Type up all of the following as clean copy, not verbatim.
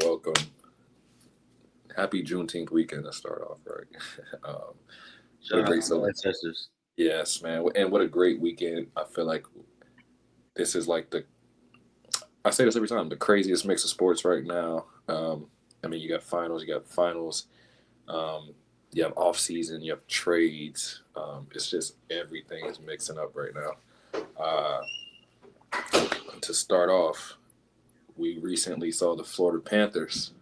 welcome. Happy Juneteenth weekend to start off, right? um, what a Shout out great to my celebration. ancestors. Yes, man. And what a great weekend. I feel like this is like I say this every time, the craziest mix of sports right now. I mean, you got finals, um, you have off season, you have trades. It's just everything is mixing up right now. To start off, we recently saw the Florida Panthers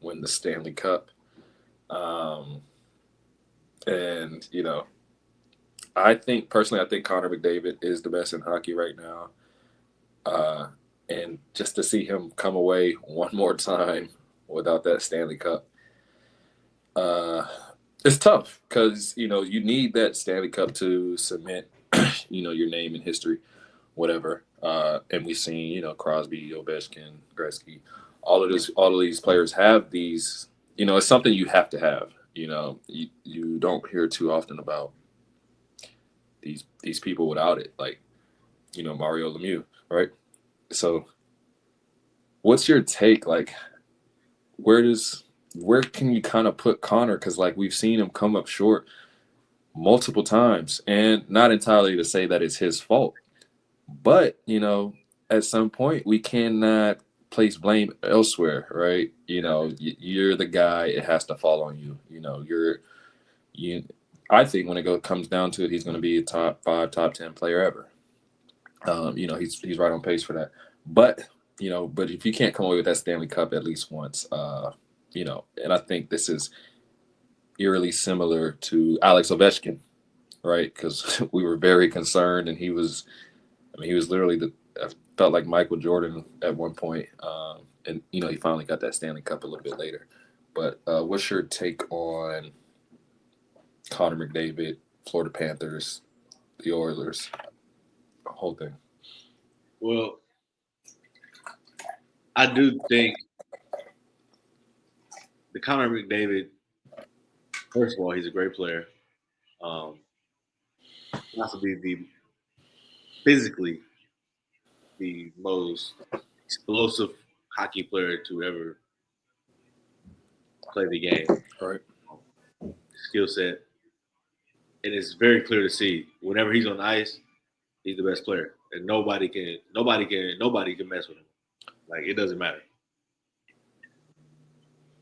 win the Stanley Cup. Um, and I think Connor McDavid is the best in hockey right now. Uh, and just to see him come away one more time without that Stanley Cup, uh, it's tough because you need that Stanley Cup to cement your name in history, whatever. And we've seen Crosby, Ovechkin, Gretzky, all of these players have these. It's something you have to have. You don't hear too often about these people without it, like Mario Lemieux, right? So, what's your take? Like, where does where can you kind of put Connor? Because like we've seen him come up short multiple times, and not entirely to say that it's his fault, but at some point we cannot place blame elsewhere, right? You're the guy; it has to fall on you. You. I think when comes down to it, he's going to be a top five, top 10 player ever. He's right on pace for that. But but if you can't come away with that Stanley Cup at least once, and I think this is eerily similar to Alex Ovechkin, right? Because we were very concerned, and he was literally I felt like Michael Jordan at one point, and he finally got that Stanley Cup a little bit later. But what's your take on Connor McDavid, Florida Panthers, the Oilers, the whole thing? Well, I do think the Connor McDavid. First of all, he's a great player. Um, Not to be the physically the most explosive hockey player to ever play the game. All right. Skill set, and it's very clear to see whenever he's on the ice, he's the best player, and nobody can mess with him. Like it doesn't matter.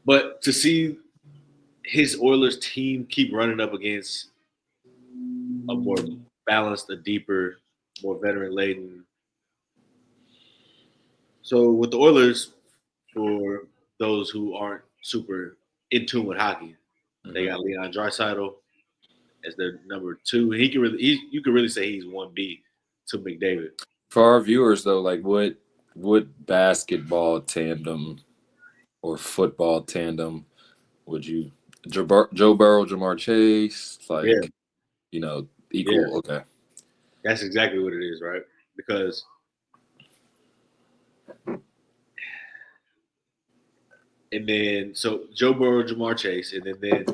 But to see his Oilers team keep running up against a more balanced, a deeper, more veteran laden. So with the Oilers, for those who aren't super in tune with hockey, they Mm-hmm. got Leon Draisaitl as their number two. You can really say he's 1B to McDavid. For our viewers, though, like what basketball tandem or football tandem would you Joe Burrow, Jamar Chase, Yeah, like yeah, equal? Okay. that's exactly what it is, right? Because and then so Joe Burrow, Jamar Chase, and then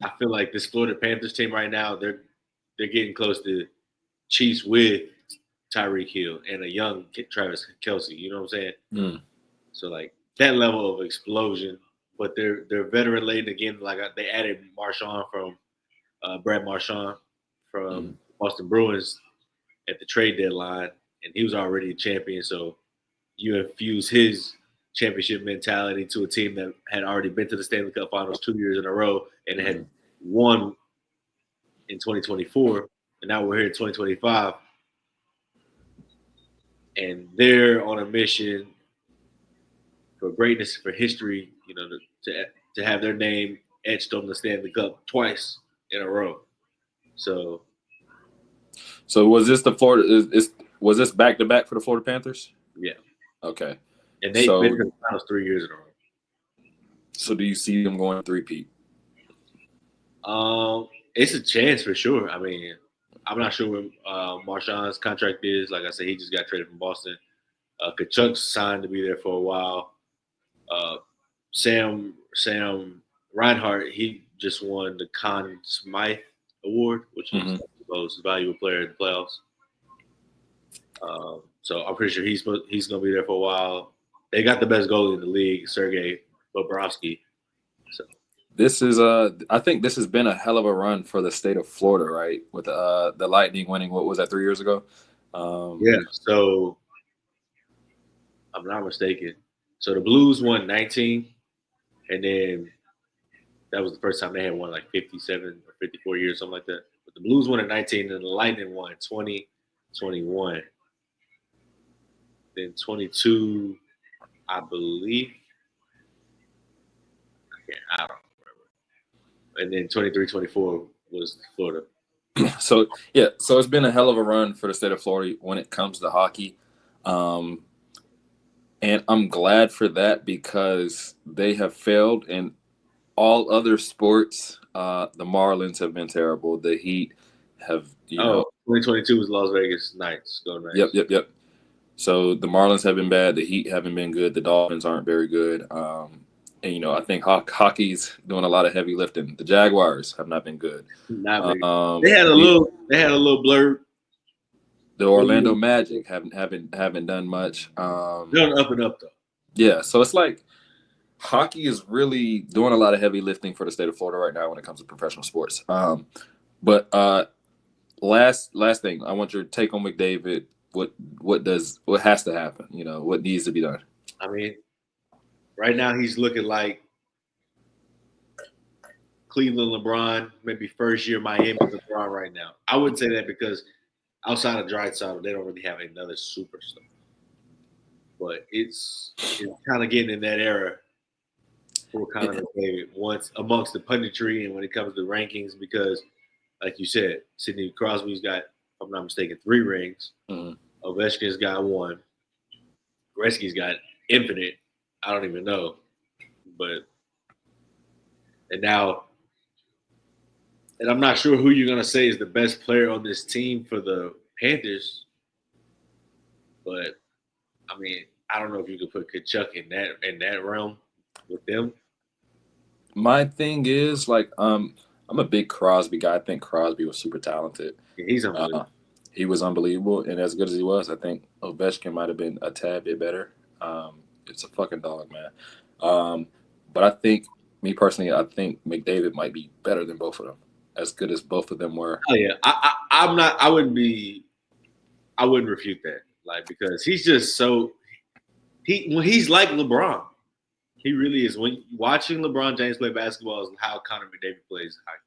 I feel like this Florida Panthers team right now they're getting close to Chiefs with Tyreek Hill and a young Travis Kelsey. You know what I'm saying? Mm, So like that level of explosion, but they're veteran laden again. Like they added Marchand from Brad Marchand mm, from Boston Bruins at the trade deadline, and he was already a champion. So you infuse his championship mentality to a team that had already been to the Stanley Cup Finals 2 years in a row and had mm. won in 2024, and now we're here in 2025, and they're on a mission for greatness, for history. You know, to have their name etched on the Stanley Cup twice in a row. So So was this the Florida? Was this back to back for the Florida Panthers? yeah, Okay. and they've been So to the finals 3 years in a row. so do you see them going three-peat? It's a chance for sure. I mean, I'm not sure what Marshawn's contract is. Like I said, he just got traded from Boston. Kachuk's signed to be there for a while. Uh, Sam Reinhart, he just won the Conn Smythe Award, which is Hmm. the most valuable player in the playoffs. So I'm pretty sure he's going to be there for a while. they got the best goalie in the league, Sergei Bobrovsky. So This is I think this has been a hell of a run for the state of Florida, right? With the Lightning winning, what was that, 3 years ago? yeah, so I'm not mistaken. So the Blues won 19, and then that was the first time they had won like 57 or 54 years, something like that. But the Blues won in 19, and the Lightning won 20, 21, then 22, I believe. I don't remember. And then 23, 24 was Florida. So yeah, so it's been a hell of a run for the state of Florida when it comes to hockey, and I'm glad for that because they have failed in all other sports. The Marlins have been terrible. The Heat have, 2022 was Las Vegas Knights. Go Knights. Yep. So the Marlins have been bad. The Heat haven't been good. The Dolphins aren't very good. And I think hockey's doing a lot of heavy lifting. The Jaguars have not been good. Not big. They had a little blurb. The Orlando Magic haven't done much. They're on up and up though. Yeah, so it's like hockey is really doing a lot of heavy lifting for the state of Florida right now when it comes to professional sports. But last thing, I want your take on McDavid. What has to happen? What needs to be done? I mean, right now he's looking like Cleveland LeBron, maybe first year Miami LeBron right now. I wouldn't say that because outside of Draisaitl, they don't really have another superstar. But it's kind of getting in that era for Connor McDavid once amongst the punditry and when it comes to rankings because, like you said, Sidney Crosby's got, if I'm not mistaken, 3 rings. Mm-hmm. Ovechkin's got 1. Gretzky's got infinite. I don't even know. And I'm not sure who you're going to say is the best player on this team for the Panthers. But, I mean, I don't know if you could put Kachuk in that realm with them. My thing is, I'm a big Crosby guy. I think Crosby was super talented. Yeah, he's unbelievable. He was unbelievable, and as good as he was, I think Ovechkin might have been a tad bit better. It's a fucking dog, man. But I think, me personally, I think McDavid might be better than both of them, as good as both of them were. Oh yeah, I wouldn't refute that, because he's just so he's like LeBron. He really is. When watching LeBron James play basketball is how Connor McDavid plays hockey.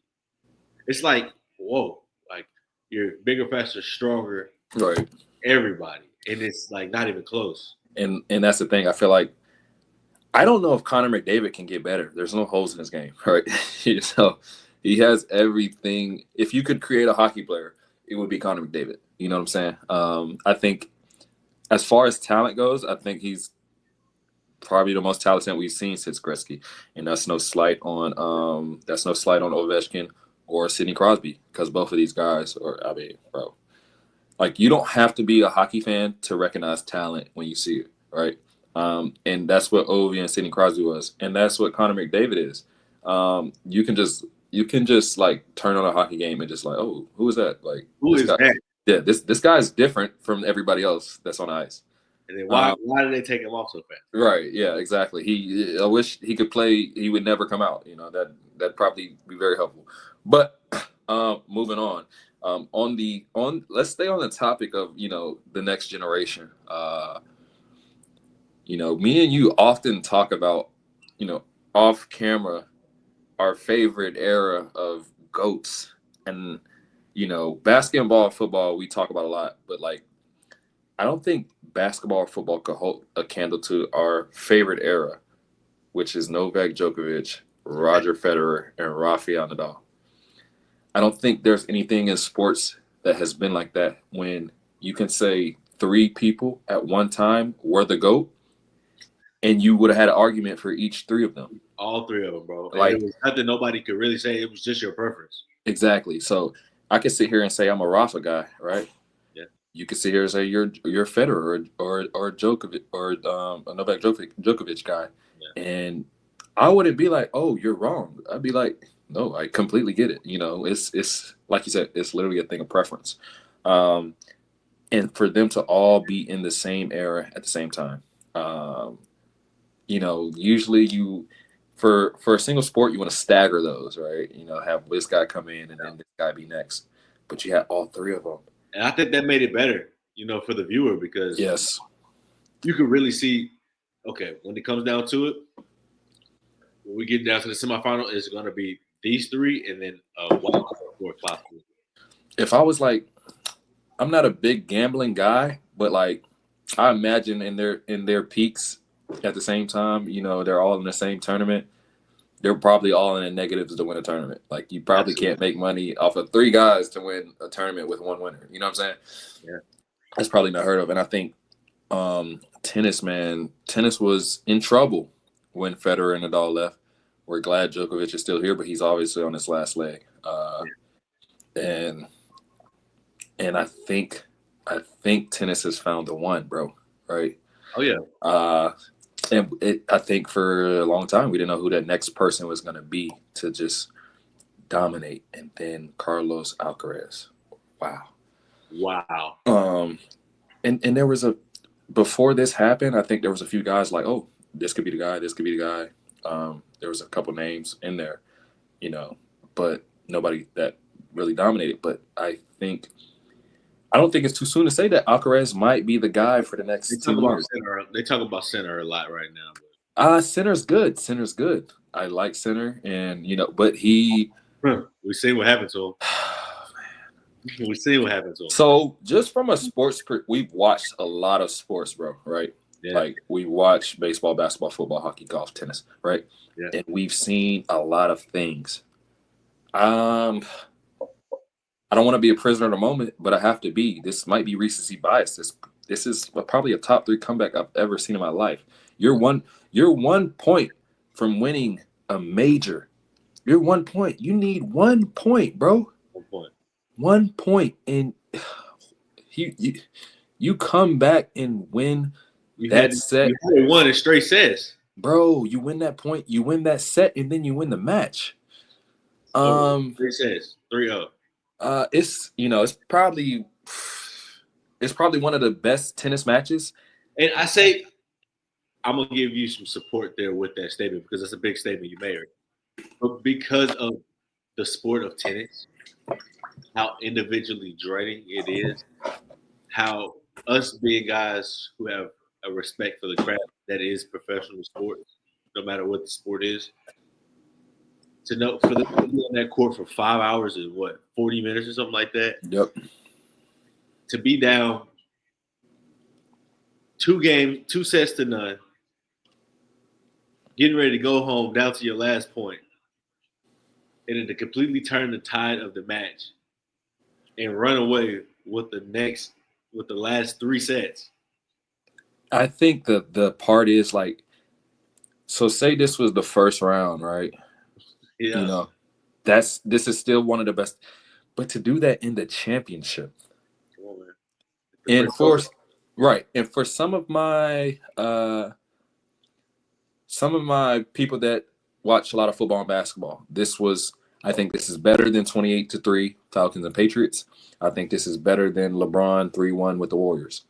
It's like, whoa, like you're bigger, faster, stronger, right? Everybody, and it's like not even close. And that's the thing. I feel like I don't know if Connor McDavid can get better. There's no holes in his game, right? So he has everything. If you could create a hockey player, it would be Connor McDavid. You know what I'm saying? I think as far as talent goes, I think he's probably the most talented we've seen since Gretzky, and that's no slight on Ovechkin or Sidney Crosby, because both of these guys bro, like you don't have to be a hockey fan to recognize talent when you see it, right? And that's what Ovi and Sidney Crosby was, and that's what Connor McDavid is. You can just like turn on a hockey game and just like, oh, who is that? Like, who is that? Yeah, this guy's different from everybody else that's on the ice. And then why did they take him off so fast? Right. Yeah. Exactly. I wish he could play. He would never come out. That'd probably be very helpful. But moving on. Let's stay on the topic of the next generation. Me and you often talk about off camera our favorite era of GOATs, and basketball, football we talk about a lot, but like I don't think basketball or football could hold a candle to our favorite era, which is Novak Djokovic, Roger Federer, and Rafael Nadal. I don't think there's anything in sports that has been like that, when you can say 3 people at one time were the GOAT, and you would have had an argument for each 3 of them. All 3 of them, bro. Like, it was nothing nobody could really say. It was just your preference. Exactly. So I could sit here and say I'm a Rafa guy, right? You could sit here and say you're Federer or Djokovic or a Novak Djokovic guy, and I wouldn't be like, oh, you're wrong. I'd be like, no, I completely get it. It's like you said, it's literally a thing of preference, and for them to all be in the same era at the same time, usually for a single sport, you want to stagger those, right? Have this guy come in and then this guy be next. But you had all three of them. And I think that made it better, for the viewer because Yes. you could really see, okay, when it comes down to it, when we get down to the semifinal, it's going to be these three and then wild card for possible. If I was like, I'm not a big gambling guy, but like I imagine in their peaks at the same time, they're all in the same tournament. They're probably all in the negatives to win a tournament. Like you probably can't make money off of three guys to win a tournament with one winner. You know what I'm saying? Yeah. That's probably not heard of. And I think tennis was in trouble when Federer and Nadal left. We're glad Djokovic is still here, but he's obviously on his last leg. And I think tennis has found the one, bro. Right? Oh yeah. I think for a long time we didn't know who that next person was going to be to just dominate, and then Carlos Alcaraz. Wow. And there was before this happened, I think there was a few guys like, oh, this could be the guy. This could be the guy. There was a couple names in there, but nobody that really dominated. But I don't think it's too soon to say that Alcaraz might be the guy for the next 2 years. They talk about Sinner a lot right now. Sinner's good. Sinner's good. I like Sinner, and but he. We see what happened to him. We see what happened to him. So just from a sports, we've watched a lot of sports, bro. Right? Yeah. Like we watch baseball, basketball, football, hockey, golf, tennis, right? Yeah. And we've seen a lot of things. I don't want to be a prisoner of the moment, but I have to be. This might be recency bias. This is probably a top 3 comeback I've ever seen in my life. You're 1 point from winning a major. You're 1 point. You need 1 point, bro. 1 point. 1 point, and you come back and win set. You won in straight sets, bro. You win that point. You win that set, and then you win the match. 3 sets, 3-0. It's probably one of the best tennis matches. And I say, I'm gonna give you some support there with that statement because it's a big statement you made. But because of the sport of tennis, how individually draining it is, how us being guys who have a respect for the craft that is professional sports, no matter what the sport is, to know for them to be on that court for 5 hours is 40 minutes or something like that. Yep. To be down 2 sets to none, getting ready to go home down to your last point, and then to completely turn the tide of the match and run away with the last 3 sets. I think the part is like, so say this was the first round, right? Yeah. This is still one of the best, but to do that in the championship, and for some of my people that watch a lot of football and basketball, I think this is better than 28-3 Falcons and Patriots. I think this is better than LeBron 3-1 with the Warriors.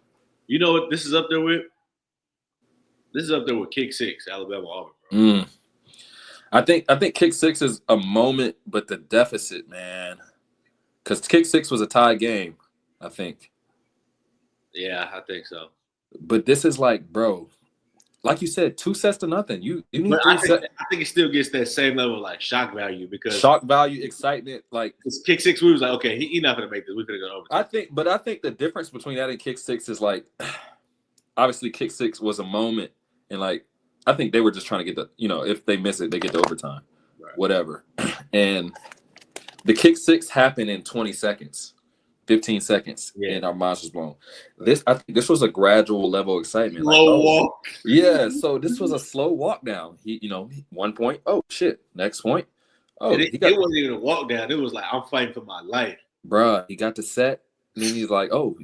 You know what this is up there with? This is up there with Kick 6, Alabama Auburn. I think Kick 6 is a moment, but the deficit, man, because Kick 6 was a tie game, I think. Yeah, I think so. But this is like, bro, like you said, 2 sets to nothing. You need 3 sets. I think it still gets that same level of like shock value because shock value, excitement, like Kick 6. We was like, okay, he's not gonna make this. We're gonna go over. I think the difference between that and Kick 6 is like, obviously Kick 6 was a moment, and like I think they were just trying to get if they miss it, they get the overtime, right. Whatever. And the Kick 6 happened in 20 seconds. 15 seconds, and our minds was blown. I think this was a gradual level of excitement. Slow walk. Yeah, so this was a slow walk down. 1 point. Oh shit! Next point. Oh, it wasn't even a walk down. It was like I'm fighting for my life, bruh. He got the set, and then he's like, oh,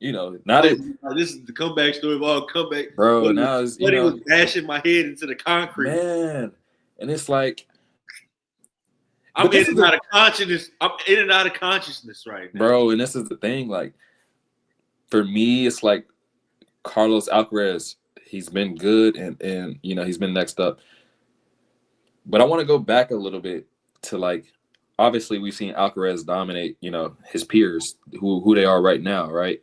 this is the comeback story of all comeback, bro. Now it's was bashing my head into the concrete, man, and it's like. I'm in and out of consciousness. I'm in and out of consciousness right now, bro. And this is the thing. Like, for me, it's like Carlos Alcaraz. he's been good, and he's been next up. But I want to go back a little bit to like, obviously we've seen Alcaraz dominate, his peers who they are right now, right?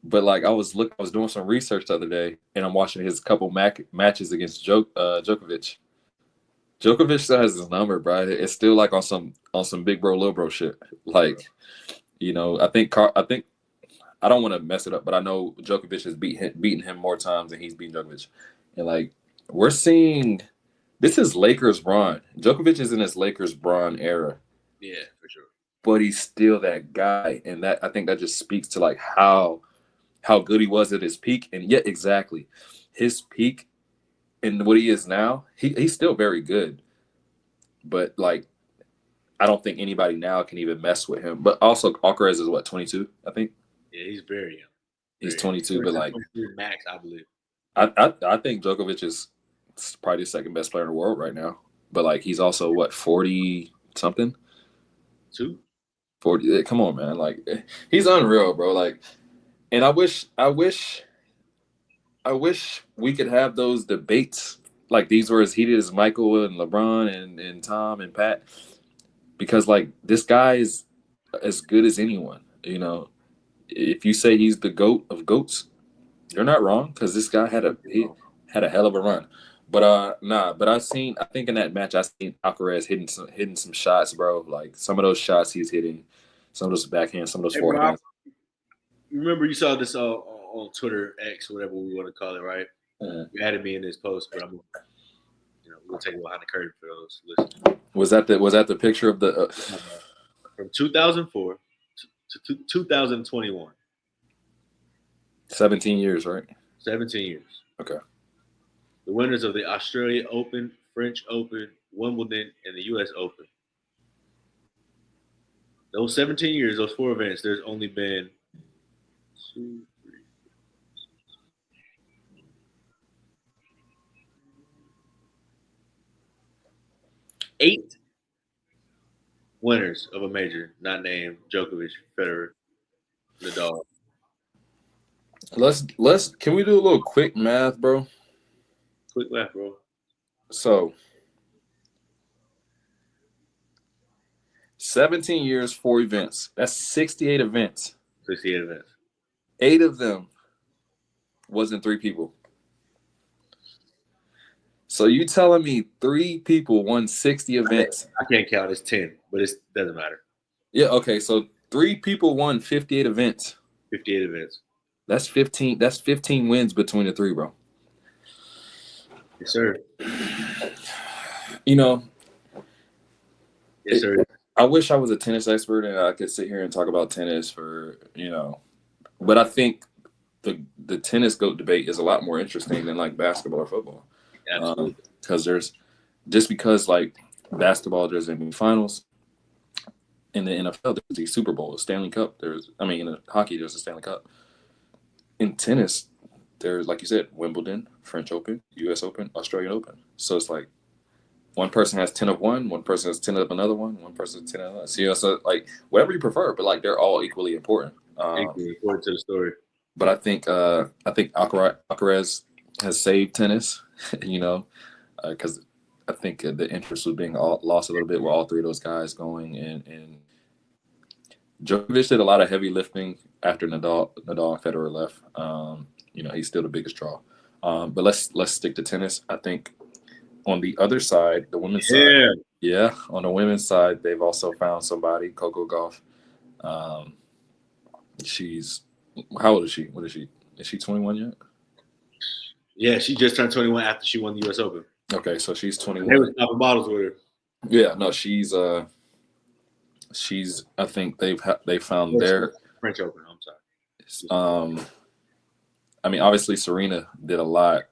But like I was doing some research the other day, and I'm watching his couple matches against Djokovic. Djokovic still has his number, bro. It's still like on some big bro, little bro shit. Like, I think I don't want to mess it up, but I know Djokovic has beaten him more times than he's beaten Djokovic, and like we're seeing this is Lakers Bron. Djokovic is in his Lakers Bron era, Yeah, for sure. but he's still that guy, and that I think that just speaks to like how good he was at his peak, and yet exactly his peak and what he is now. He's still very good, but like I don't think anybody now can even mess with him. But also Alcaraz is what 22, I think. Yeah, he's very young. He's 22, but like max, I believe. I think Djokovic is probably the second best player in the world right now. But like he's also what 40 something. 40. Come on, man. Like he's unreal, bro. Like, and I wish we could have those debates. Like these were as heated as Michael and LeBron and Tom and Pat, because like this guy is as good as anyone. If you say he's the GOAT of GOATs, you're not wrong, because this guy had a hell of a run. But but I think in that match I seen Alcaraz hitting some shots, bro. Like some of those shots he's hitting, some of those backhands, some of those forehands. Remember you saw this on Twitter, X, whatever we want to call it, right? You added me in this post, but we'll take you behind the curtain for those listeners. Was that the picture of the from 2004 to 2021? 17 years, right? 17 years. Okay. The winners of the Australia Open, French Open, Wimbledon, and the U.S. Open. Those 17 years, those 4 events, there's only been 2, 3, 8 winners of a major not named Djokovic, Federer, Nadal. Can we do a little quick math, bro? Quick math, bro. So 17 years, 4 events. That's 68 events. 68 events. 8 of them wasn't 3 people. So you telling me 3 people won 60 events? I can't count. It's 10, but it doesn't matter. Yeah, okay. So 3 people won 58 events. 58 events. That's 15. That's 15 wins between the 3, bro. Yes, sir. Yes, sir. I wish I was a tennis expert and I could sit here and talk about tennis but I think the tennis GOAT debate is a lot more interesting than like basketball or football. Absolutely. Because like basketball, there's NBA finals. In the NFL, there's the Super Bowl, the Stanley Cup. In hockey, there's the Stanley Cup. In tennis, there's, like you said, Wimbledon, French Open, U.S. Open, Australian Open. So it's like one person has 10 of one person has 10 of another one person has 10 of another. So like whatever you prefer, but like they're all equally important. Equally important to the story. But I think Alcaraz has saved tennis, because I think the interest was being lost a little bit with all 3 of those guys going, and Djokovic did a lot of heavy lifting after Nadal and Federer left. He's still the biggest draw. But let's stick to tennis. I think on the other side, the women's side, on the women's side, they've also found somebody, Coco Gauff. She's how old is she? What is she? Is she 21 yet? Yeah, she just turned 21 after she won the U.S. Open. Okay, so she's 21. They were popping bottles with her. Yeah, no, she's. I think they found their French Open. I'm sorry. Obviously Serena did a lot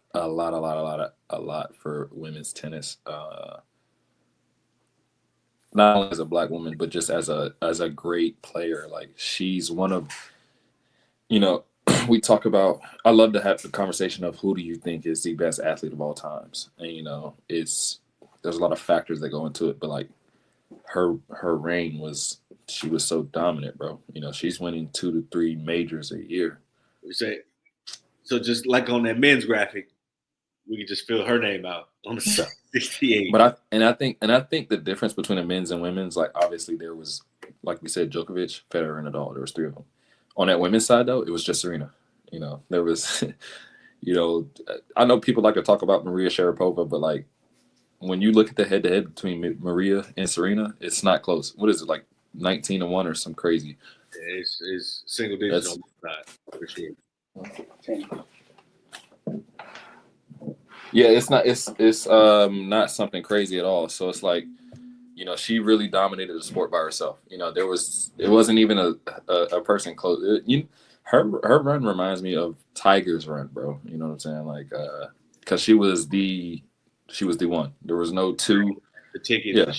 for women's tennis. Not only as a Black woman, but just as a great player. Like she's one of, we talk about. I love to have the conversation of who do you think is the best athlete of all times, and there's a lot of factors that go into it, but like her reign she was so dominant, bro. She's winning 2 to 3 majors a year. What you say? So just like on that men's graphic, we could just fill her name out on the 68. But I think the difference between the men's and women's, like obviously there was, like we said, Djokovic, Federer, and Nadal. There was three of them. On that women's side though, it was just Serena. There was, I know people like to talk about Maria Sharapova, but like when you look at the head-to-head between Maria and Serena, it's not close. What is it, like 19-1 or some crazy? It's single digits on the side for sure. Yeah, it's not something crazy at all. So it's like, she really dominated the sport by herself. It wasn't even a person close. Her run reminds me of Tiger's run, bro. You know what I'm saying? Like, because she was the one. There was no two. The ticket, yeah.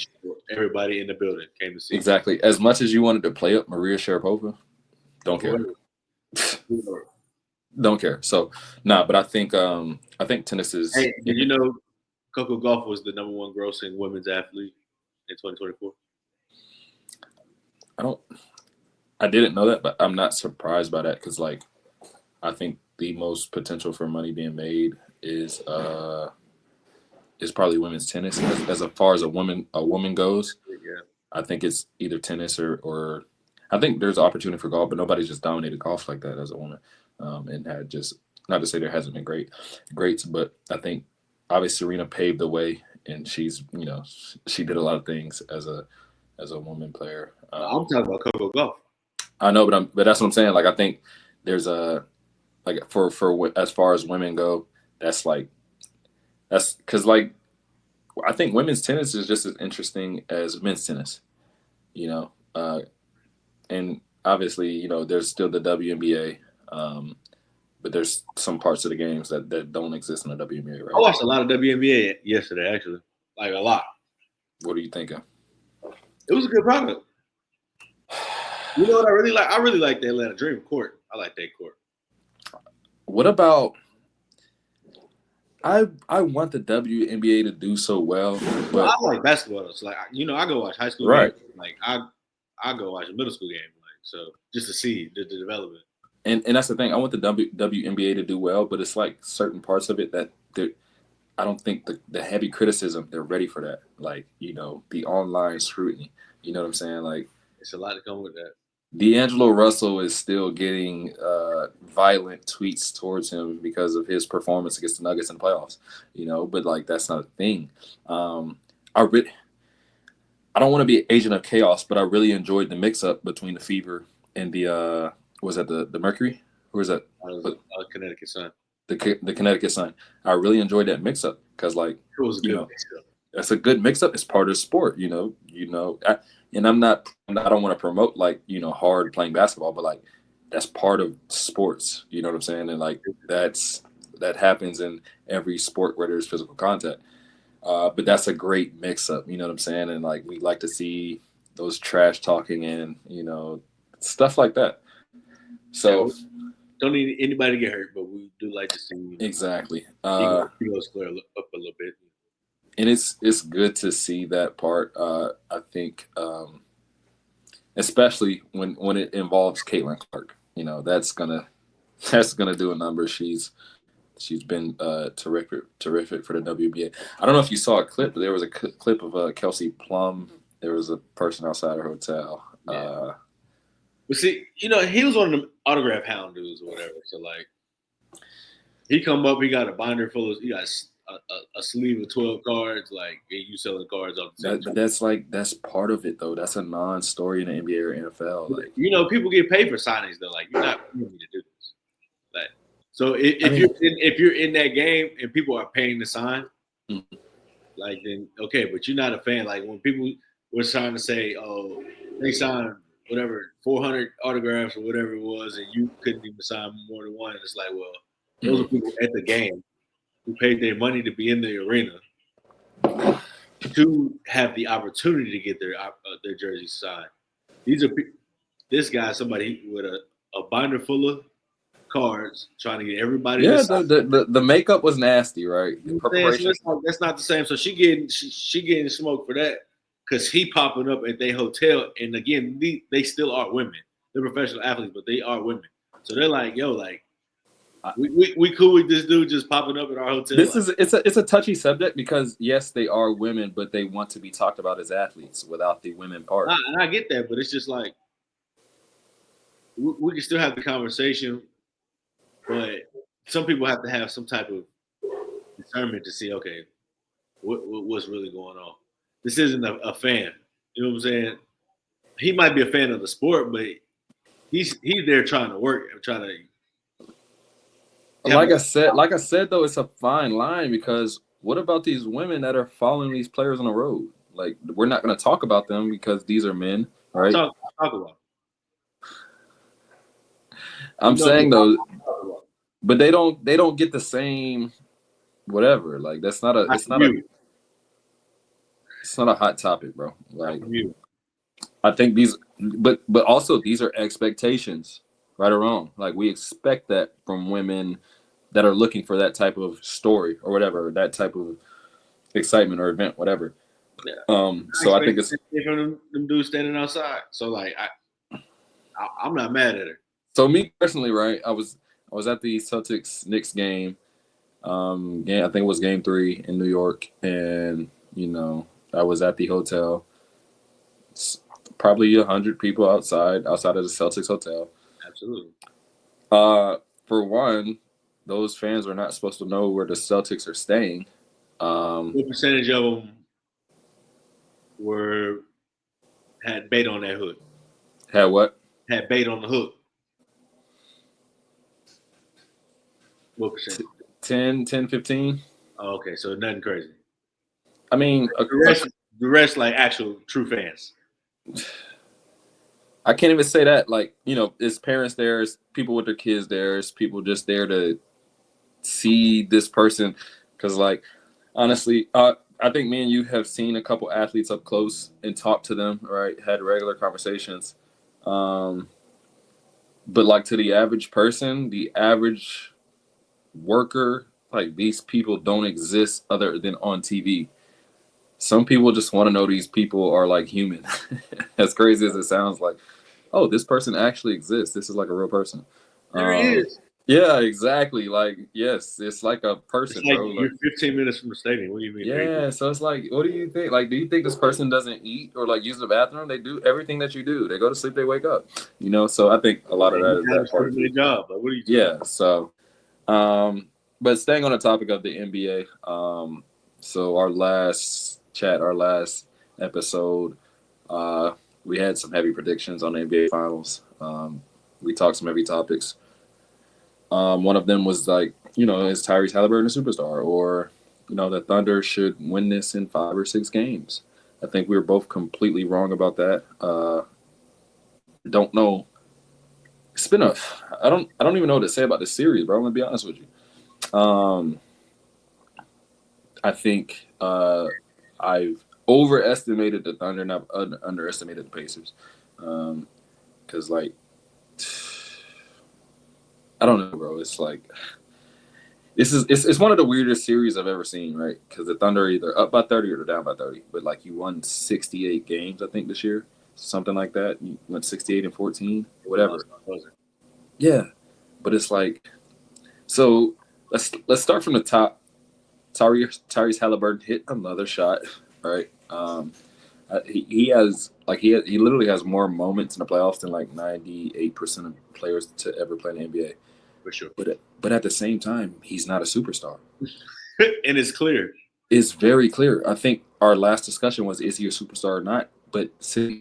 Everybody in the building came to see. Exactly. As much as you wanted to play up Maria Sharapova, don't care. Don't care. So, but I think tennis is. Hey, did you know Coco Gauff was the #1 grossing women's athlete in 2024? I didn't know that, but I'm not surprised by that because, like, I think the most potential for money being made is probably women's tennis. As far as a woman goes, Yeah. I think it's either tennis or I think there's opportunity for golf, but nobody's just dominated golf like that as a woman. And had just, not to say there hasn't been greats, but I think obviously Serena paved the way, and she's she did a lot of things as a woman player. I'm talking about Coco Gauff. I know, but that's what I'm saying. Like, I think there's for as far as women go, that's because, like, I think women's tennis is just as interesting as men's tennis, and obviously, there's still the WNBA, but there's some parts of the games that don't exist in the WNBA, right? I watched a lot of WNBA yesterday, actually, like a lot. What are you thinking? It was a good product. You know what I really like? I really like the Atlanta Dream court. I like that court. What about? I want the WNBA to do so well, but I like basketball though. So like, I go watch high school right. games. Like I go watch a middle school game. Like, so just to see the development. And that's the thing. I want the WNBA to do well, but it's like certain parts of it that I don't think the heavy criticism, they're ready for that. Like, the online scrutiny. You know what I'm saying? Like, it's a lot to come with that. D'Angelo Russell is still getting violent tweets towards him because of his performance against the Nuggets in the playoffs. But like, that's not a thing. I don't want to be an agent of chaos, but I really enjoyed the mix-up between the Fever and the was that the Mercury? Who was that? Connecticut Sun. The Connecticut Sun. I really enjoyed that mix-up because, like, it was a good mix-up. That's a good mix-up. It's part of the sport, and I don't want to promote, like, hard playing basketball, but like, that's part of sports. You know what I'm saying? And like, that happens in every sport where there's physical contact. But that's a great mix-up. You know what I'm saying? And like, we like to see those trash talking and stuff like that. So don't need anybody to get hurt, but we do like to see exactly. Egos flare up a little bit. And it's good to see that part. I think, especially when it involves Caitlin Clark, that's gonna do a number. She's been terrific for the WNBA. I don't know if you saw a clip, but there was a clip of Kelsey Plum. There was a person outside her hotel. Yeah. But see, he was one of them autograph hound dudes or whatever. So like, he come up, he got a binder full of, he got a sleeve of 12 cards. Like, you selling cards off the same. That's part of it though. That's a non-story in the NBA or NFL. Like, people get paid for signings though. Like, you don't need to do this. Like, so if you're in that game and people are paying to sign, like, then okay, but you're not a fan. Like, when people were trying to say, oh, they signed whatever 400 autographs or whatever it was, and you couldn't even sign more than one. It's like, well, those are people at the game who paid their money to be in the arena to have the opportunity to get their jersey signed. This guy, somebody with a binder full of cards, trying to get everybody. Yeah, the makeup was nasty, right? The preparation. So that's not the same. So she getting smoke for that because he popping up at their hotel, and again, they still are women. They're professional athletes, but they are women. So they're like, yo, like, We cool with this dude just popping up at our hotel. This is it's a touchy subject because yes, they are women, but they want to be talked about as athletes without the women part. And I get that, but it's just like we can still have the conversation, but some people have to have some type of discernment to see, okay, what's really going on. This isn't a fan. You know what I'm saying? He might be a fan of the sport, but he's there trying to work and trying to. Like I said though, it's a fine line because what about these women that are following these players on the road? Like we're not going to talk about them because these are men, right? Talk about. I'm saying though, but they don't get the same whatever. Like that's not a it's not a hot topic, bro. Like I think these, but also these are expectations, right or wrong. Like we expect that from women that are looking for that type of story or whatever, that type of excitement or event, whatever. Yeah. So I think it's from them dudes standing outside. So like I'm not mad at her. So me personally, right? I was at the Celtics Knicks game. I think it was game 3 in New York, and I was at the hotel. Probably 100 people outside of the Celtics hotel. Absolutely. For one, those fans are not supposed to know where the Celtics are staying. What percentage of them had bait on that hook? Had what? Had bait on the hook. What percent? 10, 15. Oh, okay, so nothing crazy. I mean, the rest like actual true fans. I can't even say that. Like, it's parents there, it's people with their kids there, it's people just there to see this person. Because, like, honestly, I think me and you have seen a couple athletes up close and talked to them, right? Had regular conversations. But, like, to the average person, the average worker, like, these people don't exist other than on TV. Some people just want to know these people are like human. As crazy as it sounds, like, oh, this person actually exists. This is like a real person. There he is. Yeah, exactly. Like, yes, it's like a person, it's like bro. You're 15 minutes from the stadium. What do you mean? Yeah, so it's like, what do you think? Like, do you think this person doesn't eat or like use the bathroom? They do everything that you do. They go to sleep, they wake up. So I think a lot of that is that part. Their job. Like, what are you doing? Yeah. So, but staying on the topic of the NBA, so our last episode, we had some heavy predictions on the NBA Finals. We talked some heavy topics. One of them was like, is Tyrese Halliburton a superstar, or the Thunder should win this in 5 or 6 games. I think we were both completely wrong about that. Don't know. It's been I don't even know what to say about this series, bro. I'm gonna be honest with you. I think I've overestimated the Thunder and I've underestimated the Pacers. Because, like, I don't know, bro. It's like it's one of the weirdest series I've ever seen, right? Because the Thunder are either up by 30 or they're down by 30. But, like, you won 68 games, I think, this year. Something like that. You went 68 and 14, whatever. Yeah. But it's like, so let's start from the top. Tyrese Halliburton hit another shot, right? He literally has more moments in the playoffs than like 98% of players to ever play in the NBA. For sure. But at the same time, he's not a superstar. And it's clear. It's very clear. I think our last discussion was, is he a superstar or not? But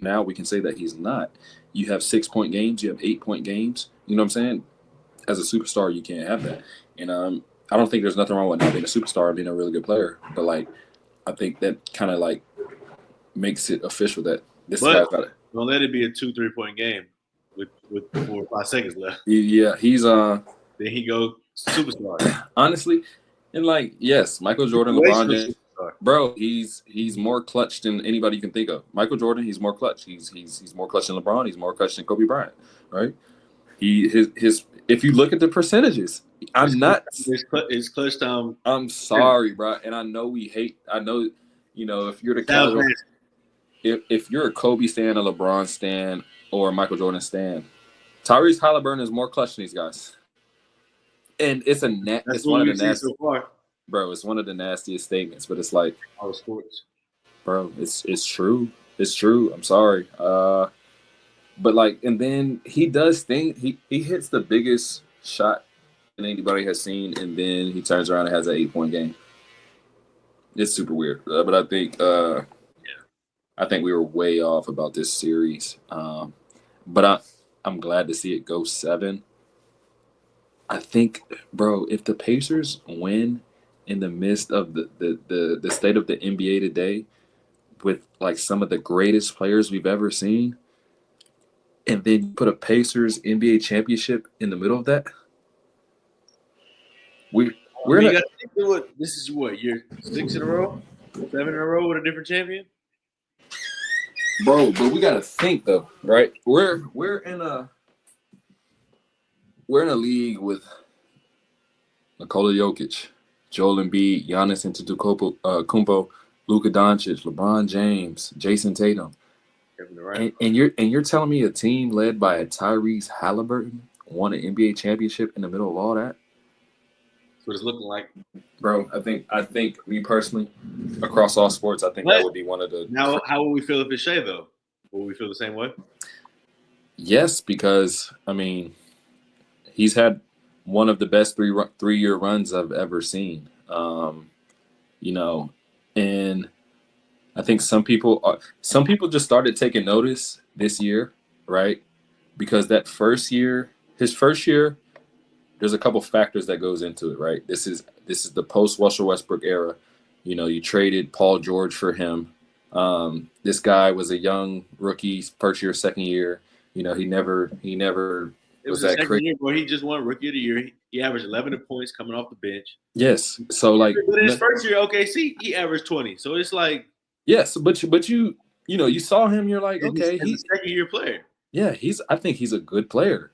now we can say that he's not. You have 6-point games. You have 8-point games. You know what I'm saying? As a superstar, you can't have that. And I don't think there's nothing wrong with not being a superstar and being a really good player. But, like, I think that kind of, like, makes it official that this guy's got it. Don't let it be a 2-3 point game with 4 or 5 seconds left. Yeah, he's Then he go superstar. Honestly, and like, yes, Michael Jordan, LeBron James, bro, he's more clutch than anybody you can think of. Michael Jordan, he's more clutch. He's more clutch than LeBron. He's more clutch than Kobe Bryant, right? His if you look at the percentages, His clutch time. I'm sorry, bro, and I know if you're the casual, if you're a Kobe stan, a LeBron stan, or a Michael Jordan stan, Tyrese Halliburton is more clutch than these guys. and it's That's it's what one of the we've seen nasty, so far. bro. It's one of the nastiest statements, but it's like, All sports. bro, it's true. It's true. I'm sorry. But like, and then he does think he hits the biggest shot that anybody has seen, and then he turns around and has an 8-point game. It's super weird. But I think we were way off about this series. But I'm glad to see it go 7. I think, bro, if the Pacers win in the midst of the state of the NBA today, with like some of the greatest players we've ever seen, and then you put a Pacers NBA championship in the middle of that, we're You gonna, got to think of what this is. What year 6 in a row, 7 in a row with a different champion. bro. But we gotta think though, right? We're in a league with Nikola Jokic, Joel Embiid, Giannis Antetokounmpo, Luka Doncic, LeBron James, Jason Tatum, Right. and you're telling me a team led by a Tyrese Halliburton won an NBA championship in the middle of all that? That's what it's looking like. Bro, I think me personally, across all sports, I think that would be one of the. Now, how will we feel if it's Shea though? Will we feel the same way? Yes, because I mean, he's had one of the best 3-year runs I've ever seen. You know, and I think some people just started taking notice this year, right? Because that his first year, there's a couple factors that goes into it, right? This is the post Russell Westbrook era. You know, you traded Paul George for him. This guy was a young rookie, first year, second year. You know, he never It was that the second crazy. year where he just won Rookie of the Year. He averaged 11 points coming off the bench. Yes. So like, But in his first year, OKC, he averaged 20. So it's like, yes, but you know, you saw him. You're like, okay, he's a second year player. Yeah, I think he's a good player.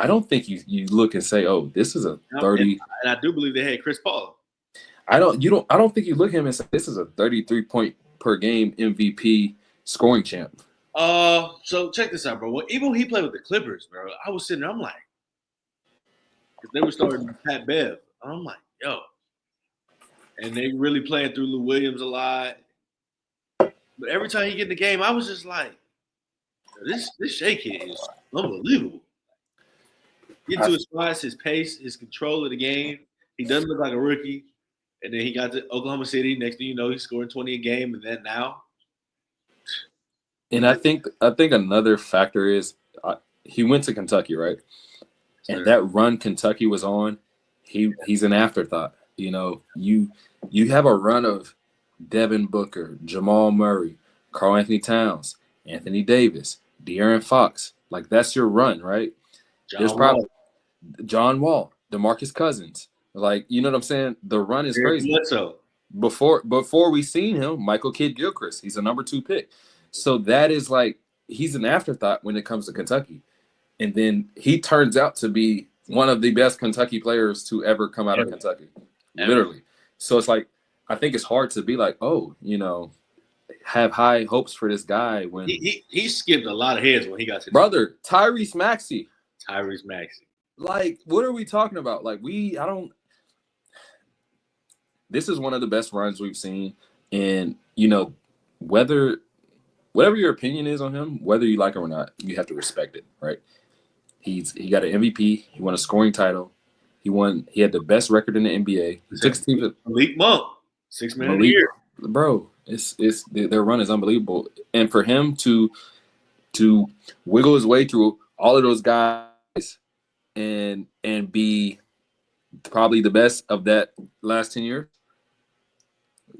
I don't think you look and say, oh, this is a 30. And I do believe they had Chris Paul. I don't think you look at him and say this is a 33 point per game MVP scoring champ. So check this out, bro. Even when he played with the Clippers, bro, I was sitting there, I'm like, because they were starting Pat Bev. I'm like, yo. And they really playing through Lou Williams a lot. But every time he get in the game, I was just like, this Shea kid is unbelievable. Get to his spots, his pace, his control of the game. He doesn't look like a rookie. And then he got to Oklahoma City. Next thing you know, he's scoring 20 a game. And then now. And I think another factor is he went to Kentucky, right? And that run Kentucky was on, he's an afterthought. You know, you have a run of Devin Booker, Jamal Murray, Karl Anthony Towns, Anthony Davis, De'Aaron Fox. Like that's your run, right? There's probably John Wall, DeMarcus Cousins. Like, you know what I'm saying? The run is crazy. Before we seen him, Michael Kidd-Gilchrist, he's a number 2 pick. So that is like he's an afterthought when it comes to Kentucky. And then he turns out to be one of the best Kentucky players to ever come out of Kentucky. Literally. So it's like I think it's hard to be like, oh, you know, have high hopes for this guy when he skipped a lot of heads when he got to brother Tyrese Maxey. Like, what are we talking about? Like this is one of the best runs we've seen. And, you know, whatever your opinion is on him, whether you like him or not, you have to respect it, right? He got an MVP. He won a scoring title. He had the best record in the NBA. He took his team to Malik Monk, 6 man of the year. Bro, their run is unbelievable. And for him to wiggle his way through all of those guys and be probably the best of that last 10 years.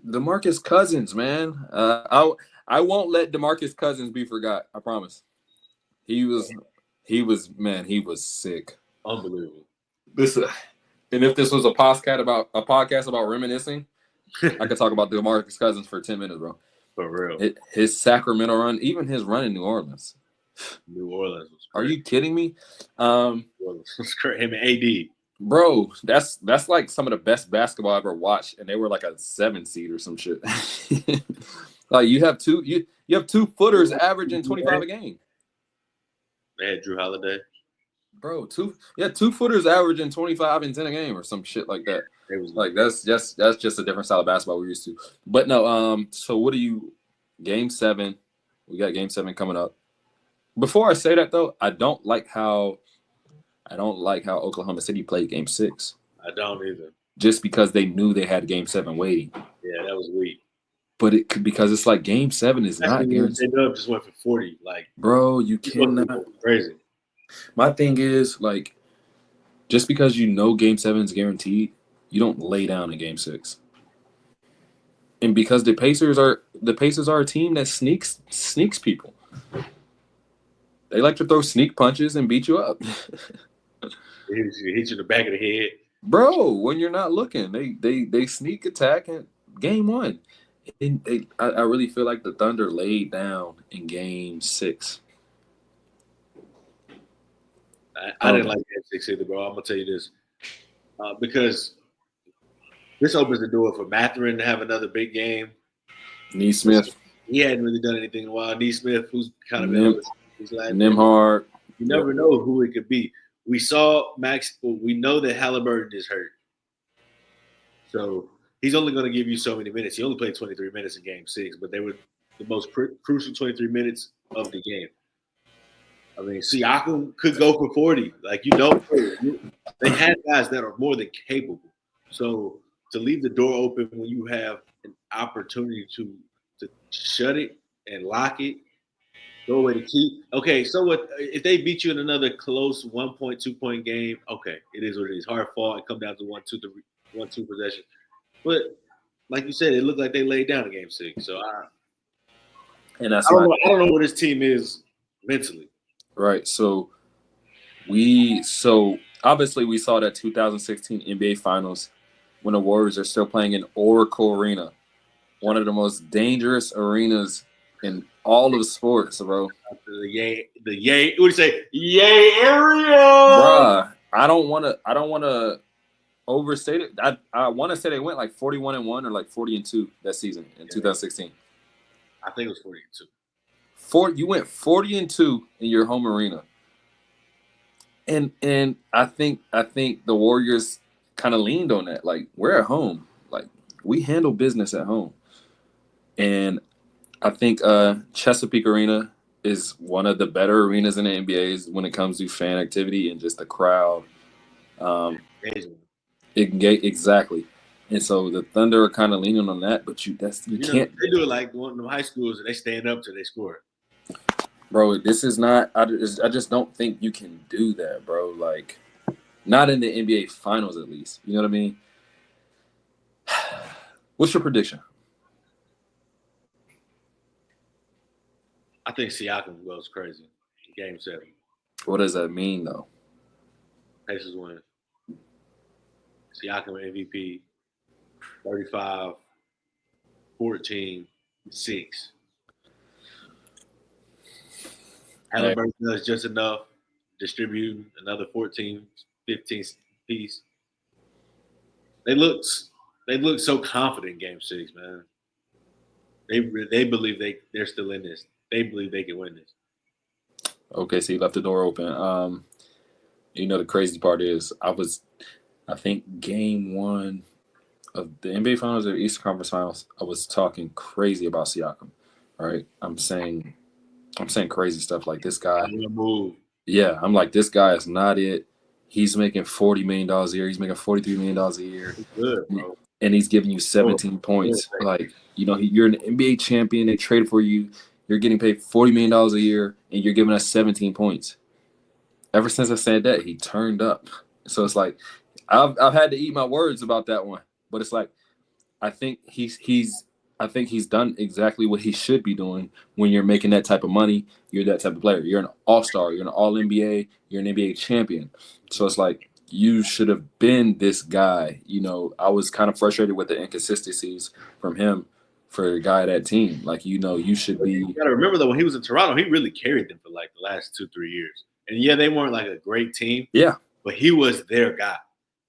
DeMarcus Cousins, man. I won't let DeMarcus Cousins be forgot. I promise. He was sick. Unbelievable. And if this was a podcast about reminiscing, I could talk about DeMarcus Cousins for 10 minutes, bro. For real. His Sacramento run, even his run in New Orleans. New Orleans was crazy. Are you kidding me? It's crazy. Him and AD. Bro, that's like some of the best basketball I ever watched, and they were like a 7 seed or some shit. Like you have two footers averaging 25 a game. They had Drew Holiday. bro, two footers averaging 25 and 10 a game or some shit like that. It was Like that's just a different style of basketball we're used to. But no, so what do you game 7? We got game 7 coming up. Before I say that though, I don't like how Oklahoma City played game 6. I don't either. Just because they knew they had game 7 waiting. Yeah, that was weak. But it could, because it's like game 7 is That's not when guaranteed. they just went for 40. Like, bro, you cannot. Crazy. My thing is like, just because you know game 7 is guaranteed, you don't lay down in game 6. And because the Pacers are a team that sneaks people. They like to throw sneak punches and beat you up. Hit you in the back of the head. Bro, when you're not looking, they sneak attack in game 1. And I really feel like the Thunder laid down in game 6. I didn't like game 6 either, bro. I'm gonna tell you this, because this opens the door for Mathurin to have another big game. Nesmith, he hadn't really done anything in a while. Nesmith, who's kind of Nembhard. You never know who it could be. We saw Max. We know that Halliburton is hurt, so he's only going to give you so many minutes. He only played 23 minutes in game 6, but they were the most crucial 23 minutes of the game. I mean, Siakam could go for 40. Like, they had guys that are more than capable. So to leave the door open when you have an opportunity to shut it and lock it, go away to keep. Okay, so what if they beat you in another close 1 2 point game? Okay, it is what it is. Hard fought and come down to 1-2 possession. But like you said, it looked like they laid down in game 6. So I don't know what this team is mentally. Right. So obviously we saw that 2016 NBA Finals when the Warriors are still playing in Oracle Arena, one of the most dangerous arenas in all of sports, bro. The yay. What do you say? Yay area. Bruh, I don't want to overstate it. I want to say they went like 41-1 or like 40-2 that season in 2016. I think it was 40-2. You went 40-2 in your home arena. And I think the Warriors kind of leaned on that. Like, we're at home. Like, we handle business at home. And I think Chesapeake Arena is one of the better arenas in the NBA when it comes to fan activity and just the crowd. Exactly. And so the Thunder are kind of leaning on that, but you can't. They do it like one of them high schools and they stand up till they score. Bro, this is not. I just don't think you can do that, bro. Like, not in the NBA Finals, at least. You know what I mean? What's your prediction? I think Siakam goes crazy in game 7. What does that mean, though? Pacers win. Siakam MVP. 35, 14, 6. Halliburton does just enough, distributing another 14, 15 piece. They look so confident in game 6, man. They believe they're still in this. They believe they can win this. Okay, so you left the door open. The crazy part is I think game 1 of the NBA Finals or Eastern Conference Finals, I was talking crazy about Siakam. All right, I'm saying crazy stuff like this guy. Yeah, I'm like, this guy is not it. He's making $40 million a year. He's making $43 million a year. Good, bro. And he's giving you 17 points. Like, you're an NBA champion. They traded for you. You're getting paid $40 million a year, and you're giving us 17 points. Ever since I said that, he turned up. So it's like, I've had to eat my words about that one. But it's like, I think he's done exactly what he should be doing when you're making that type of money. You're that type of player. You're an all-star. You're an all-NBA. You're an NBA champion. So it's like, you should have been this guy. I was kind of frustrated with the inconsistencies from him for a guy that team. Like, you should be. You got to remember, though, when he was in Toronto, he really carried them for like the last 2-3 years. And yeah, they weren't like a great team. Yeah. But he was their guy.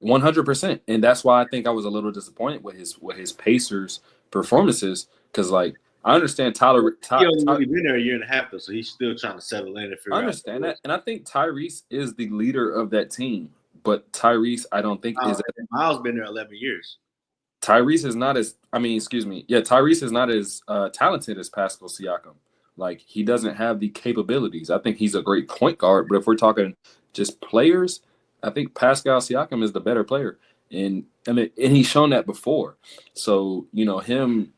100%. And that's why I think I was a little disappointed with his Pacers performances, because like I understand Tyler. He only really been there a year and a half though, so he's still trying to settle in and figure I out. understand that, and I think Tyrese is the leader of that team. But Tyrese, I don't think is. Miles been there 11 years. Tyrese is not as. I mean, excuse me. Yeah, Tyrese is not as talented as Pascal Siakam. Like he doesn't have the capabilities. I think he's a great point guard, but if we're talking just players, I think Pascal Siakam is the better player, and he's shown that before. So him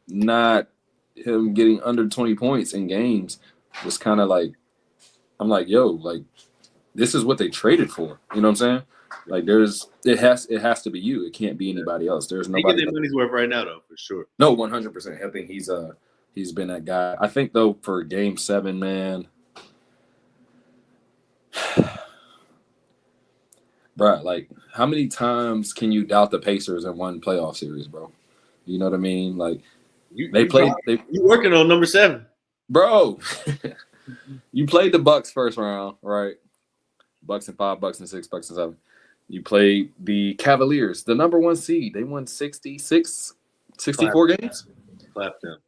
getting under 20 points in games was kind of like, I'm like, yo, like this is what they traded for. You know what I'm saying? Like it has to be you. It can't be anybody else. There's nobody. He get their money's worth right now though, for sure. No, 100%. I think he's been that guy. I think though for Game 7, man, bro, like how many times can you doubt the Pacers in one playoff series, bro? You know what I mean? Like you working on number 7, bro. You played the Bucks first round, right? Bucks in 5, Bucks in 6, Bucks in 7. You played the Cavaliers, the number 1 seed. They won 64 games. Clapped them.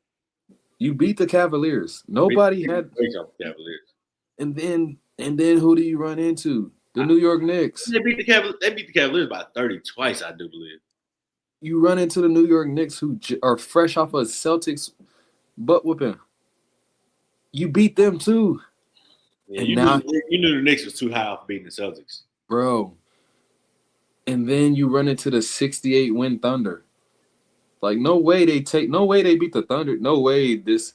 You beat the Cavaliers. Nobody had Cavaliers. And then who do you run into? The New York Knicks. They beat the Cavaliers by 30 twice, I do believe. You run into the New York Knicks who are fresh off of Celtics butt whooping. You beat them too. Yeah, you knew the Knicks was too high off beating the Celtics. Bro. And then you run into the 68 win Thunder. Like no way they beat the Thunder. No way this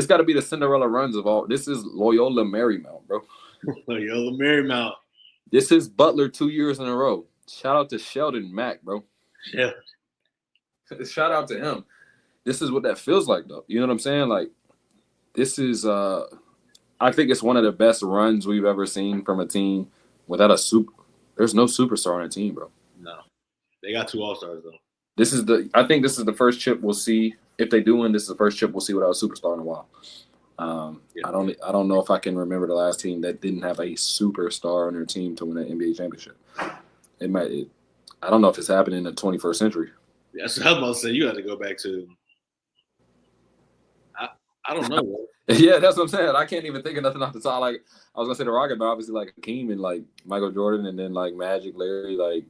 got to be the Cinderella runs of all. This is Loyola Marymount, bro. Loyola Marymount. This is Butler 2 years in a row. Shout out to Sheldon Mack, bro. Yeah. Shout out to him. This is what that feels like, though. You know what I'm saying? Like, this is I think it's one of the best runs we've ever seen from a team without a super. There's no superstar on a team, bro. No. They got 2 All-Stars, though. I think this is the first chip we'll see. If they do win, this is the first chip we'll see without a superstar in a while. Yeah. I don't know if I can remember the last team that didn't have a superstar on their team to win an NBA championship. I don't know if it's happening in the 21st century. Yeah, that's what I was about to say. You have to go back to. I don't know. Yeah, that's what I'm saying. I can't even think of nothing off the top. Like I was gonna say the Rocket, but obviously like Hakeem and like Michael Jordan, and then like Magic, Larry, like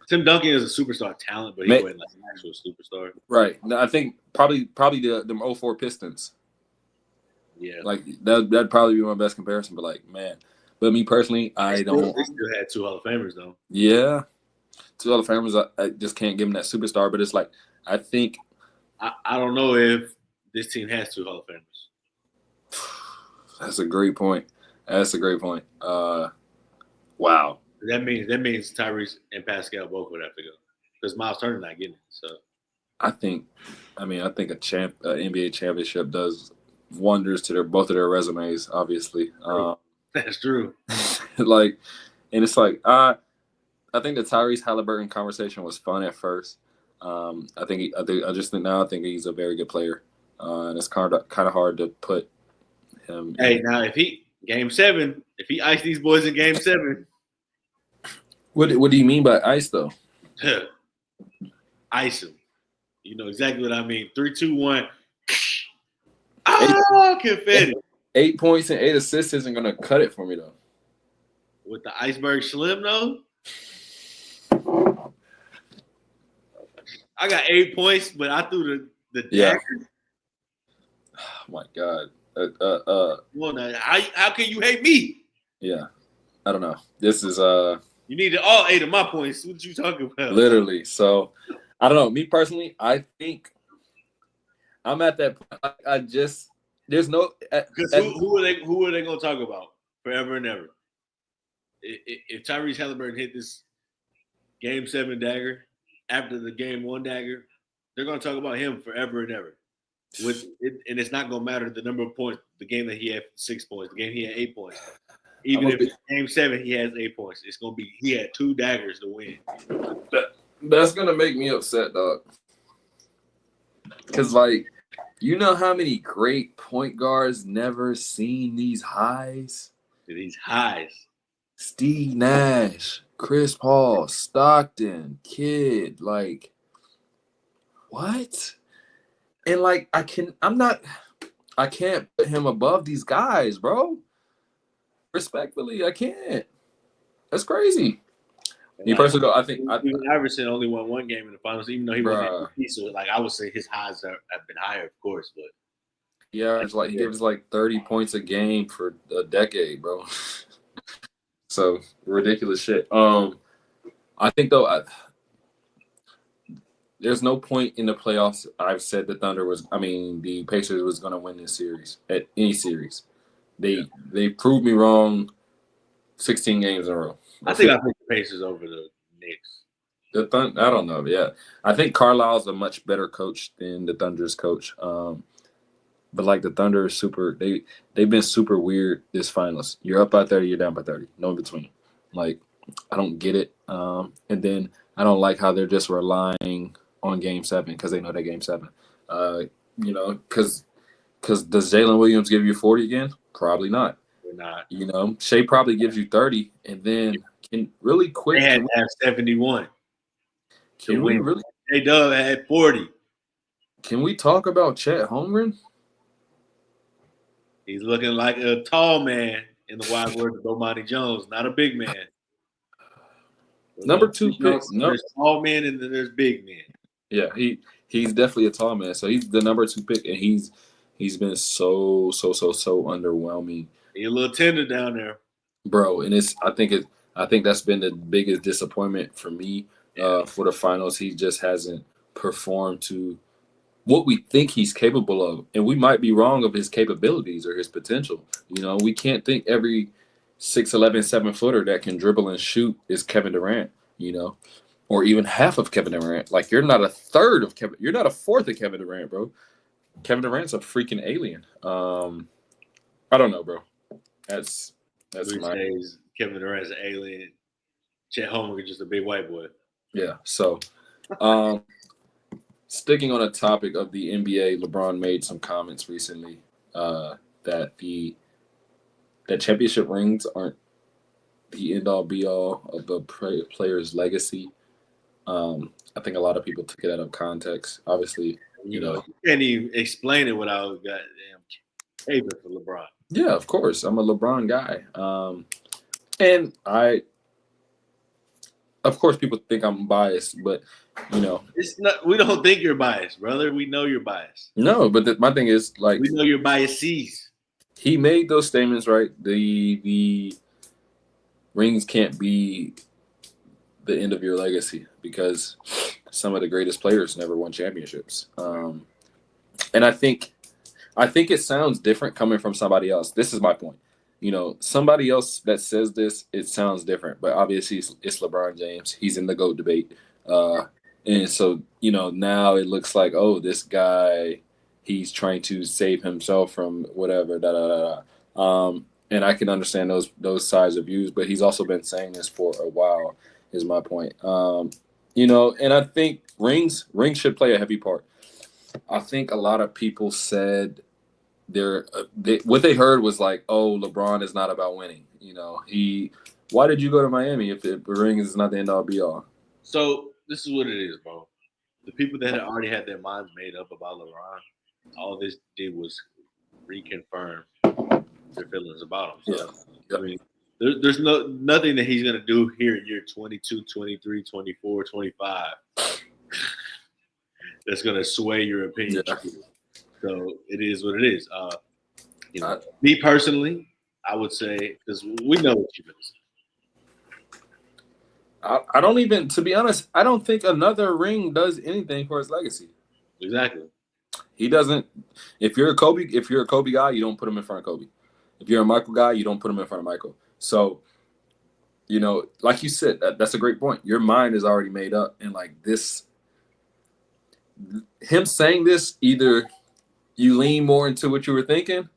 Tim Duncan is a superstar talent, but he wasn't like an actual superstar. Right. No, I think probably the 04 Pistons. Yeah. Like that'd probably be my best comparison. But like, man. But me personally, I don't. They still had 2 Hall of Famers though. Yeah. 2 Hall of Famers, I just can't give them that superstar. But it's like I think I don't know if this team has 2 Hall of Famers. That's a great point. Wow. That means Tyrese and Pascal both would have to go because Miles Turner not getting it. So I think a NBA championship does wonders to both of their resumes. Obviously, that's true. Like, and it's like I think the Tyrese Halliburton conversation was fun at first. I think he's a very good player, and it's kind of hard to put him. Hey, now if he Game 7, if he iced these boys in Game 7. What do you mean by ice, though? Ice him. You know exactly what I mean. 3, 2, 1. Confetti. 8 points and 8 assists isn't going to cut it for me, though. With the iceberg slim, though? I got 8 points, but I threw the dagger. Oh, my God. Well, now, how can you hate me? Yeah. I don't know. This is You needed all 8 of my points. What you talking about? Literally. So, I don't know. Me personally, I think I'm at that point. There's no. Because who are they going to talk about forever and ever? If Tyrese Halliburton hit this Game 7 dagger after the Game 1 dagger, they're going to talk about him forever and ever. And it's not going to matter the number of points. The game that he had 6 points, the game he had 8 points. Even if it's Game 7, he has 8 points. It's gonna be he had 2 daggers to win. That's gonna make me upset, dog. Cause like, you know how many great point guards never seen these highs? These highs. Steve Nash, Chris Paul, Stockton, Kidd, like what? And like I'm not I can't put him above these guys, bro. Respectfully, I can't. That's crazy. Me personally, though, I think, Even Iverson only won one game in the finals, even though he won bruh, MVP. So, like, I would say his highs have been higher, of course. But he gives like 30 points a game for a decade, bro. So ridiculous shit. I think though, there's no point in the playoffs. I've said the the Pacers was going to win this series at any series. They proved me wrong 16 games in a row. I think I pick the Pacers over the Knicks. I don't know. Yeah, I think Carlisle's a much better coach than the Thunder's coach. But like the Thunder is super. They've been super weird this finals. You're up by 30, you're down by 30. No in between. Like I don't get it. And then I don't like how they're just relying on Game 7 because they know that Game 7. Because does Jalen Williams give you 40 again? Probably not. They're not. Shea probably gives you 30, and then really quick. They had to have 71. Can we really? J-Dub had 40. Can we talk about Chet Holmgren? He's looking like a tall man in the wide words of Bomani Jones, not a big man. Number 2 pick. There's tall men and then there's big men. Yeah, he's definitely a tall man. So he's the number 2 pick, and he's been so underwhelming. He's a little tender down there, bro. And I think that's been the biggest disappointment for me for the finals. He just hasn't performed to what we think he's capable of, and we might be wrong of his capabilities or his potential. We can't think every 6'11", 7-footer that can dribble and shoot is Kevin Durant. Or even half of Kevin Durant. Like you're not a third of Kevin. You're not a fourth of Kevin Durant, bro. Kevin Durant's a freaking alien. I don't know, bro. That's my days. Kevin Durant's an alien. Chet Holmgren just a big white boy. Yeah. So, sticking on a topic of the NBA, LeBron made some comments recently that championship rings aren't the end all be all of the player's legacy. I think a lot of people took it out of context. Obviously, you can't even explain it without goddamn favor for LeBron. Yeah, of course. I'm a LeBron guy. And of course, people think I'm biased, but it's not. We don't think you're biased, brother. We know you're biased. No, but my thing is like we know you're biases. He made those statements, right? The rings can't be the end of your legacy because some of the greatest players never won championships. And I think it sounds different coming from somebody else. This is my point. Somebody else that says this, it sounds different. But obviously, it's LeBron James. He's in the GOAT debate. And so, now it looks like, oh, this guy, he's trying to save himself from whatever, and I can understand those sides of views. But he's also been saying this for a while, is my point. And I think rings should play a heavy part. I think a lot of people said what they heard was like, oh, LeBron is not about winning. Why did you go to Miami if the ring is not the end all be all? So this is what it is, bro. The people that had already had their minds made up about LeBron, all this did was reconfirm their feelings about him. So, yeah. I mean, there's nothing that he's going to do here in year 22, 23, 24, 25 that's going to sway your opinion. Yeah. So it is what it is. Me personally, I would say, because we know what you're going to say. I don't even, to be honest, I don't think another ring does anything for his legacy. Exactly. He doesn't. If you're a Kobe guy, you don't put him in front of Kobe. If you're a Michael guy, you don't put him in front of Michael. So, like you said, that's a great point. Your mind is already made up, and like this, him saying this, either you lean more into what you were thinking,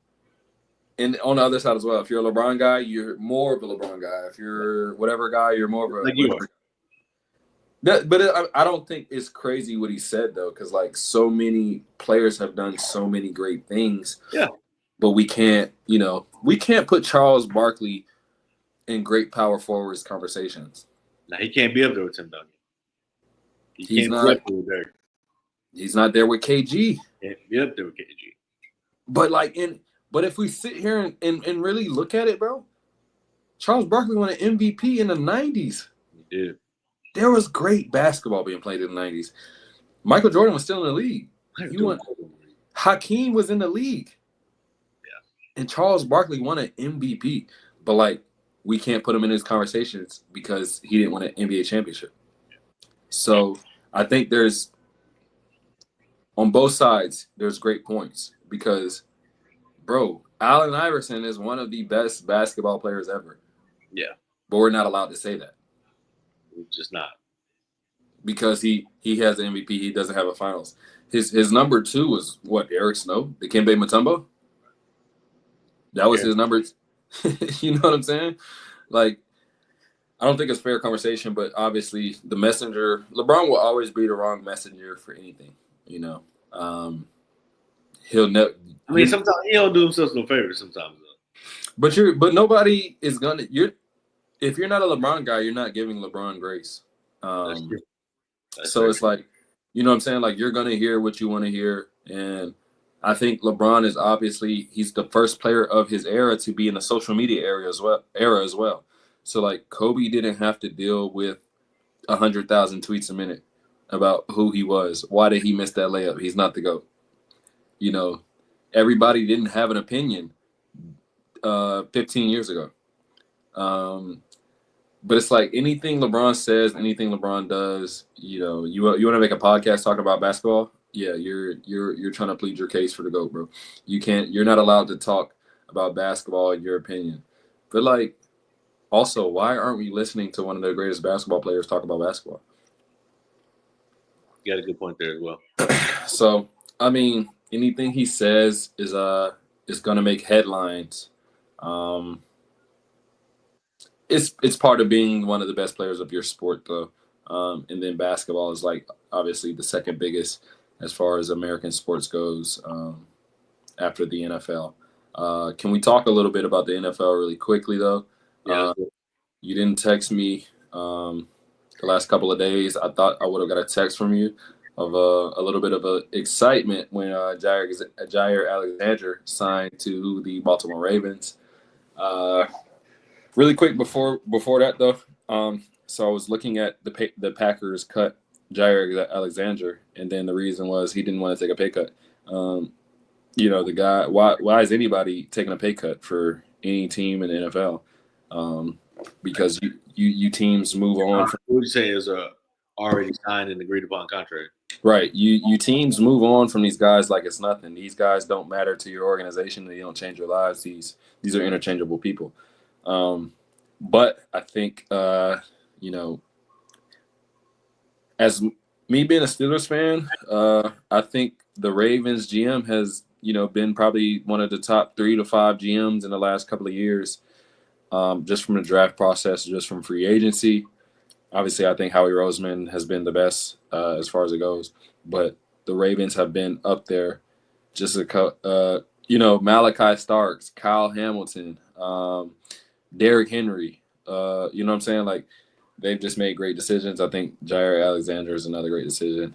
and on the other side as well, if you're a LeBron guy, you're more of a LeBron guy. If you're whatever guy, you're more of a like you are. But I don't think it's crazy what he said though, because like so many players have done so many great things. Yeah. But we can't put Charles Barkley in great power forwards conversations. Now he can't be up there with Tim Duncan. He's not there with KG. Can't be up there with KG. But but if we sit here and really look at it, bro, Charles Barkley won an MVP in the 90s. He did. There was great basketball being played in the 90s. Michael Jordan was still in the league. He won. Hakeem was in the league. Yeah. And Charles Barkley won an MVP. But, like, we can't put him in his conversations because he didn't win an NBA championship. So I think there's, on both sides, there's great points because, bro, Allen Iverson is one of the best basketball players ever. Yeah. But we're not allowed to say that. We're just not. Because he has an MVP, he doesn't have a finals. His number 2 was what, Eric Snow, Dikembe Mutombo? That was his number. You know what I'm saying? Like, I don't think it's a fair conversation, but obviously the messenger, LeBron will always be the wrong messenger for anything, you know. He'll never. I mean, sometimes he'll do himself no favors sometimes though. But nobody is gonna. If you're not a LeBron guy, you're not giving LeBron grace. That's true. So it's like, you know what I'm saying? Like, you're going to hear what you want to hear. And I think LeBron is obviously, he's the first player of his era to be in the social media era as well. So, like, Kobe didn't have to deal with 100,000 tweets a minute about who he was. Why did he miss that layup? He's not the GOAT. You know, everybody didn't have an opinion 15 years ago. But it's like anything LeBron says, anything LeBron does, you know, you want to make a podcast talking about basketball? Yeah, you're trying to plead your case for the GOAT, bro. You're not allowed to talk about basketball in your opinion. But like, also, why aren't we listening to one of the greatest basketball players talk about basketball? You got a good point there as well. So, I mean, anything he says is gonna make headlines. It's part of being one of the best players of your sport, though. And then basketball is like obviously the second biggest as far as American sports goes after the NFL. Can we talk a little bit about the NFL really quickly, though? Yeah. You didn't text me the last couple of days. I thought I would have got a text from you of a little bit of a excitement when Jair Alexander signed to the Baltimore Ravens. Really quick before that though, so I was looking at the Packers cut Jair Alexander, and then the reason was he didn't want to take a pay cut. You know, the guy. Why is anybody taking a pay cut for any team in the NFL? Because you teams move on. What would you say is a already signed and agreed upon contract? Right. You teams move on from these guys like it's nothing. These guys don't matter to your organization. They don't change your lives. These are interchangeable people. But I think, you know, as me being a Steelers fan, I think the Ravens GM has, you know, been probably one of the top 3 to 5 GMs in the last couple of years, just from the draft process, just from free agency. Obviously, I think Howie Roseman has been the best as far as it goes, but the Ravens have been up there. Just you know, Malachi Starks, Kyle Hamilton, Derrick Henry, you know what I'm saying? Like, they've just made great decisions. I think Jair Alexander is another great decision.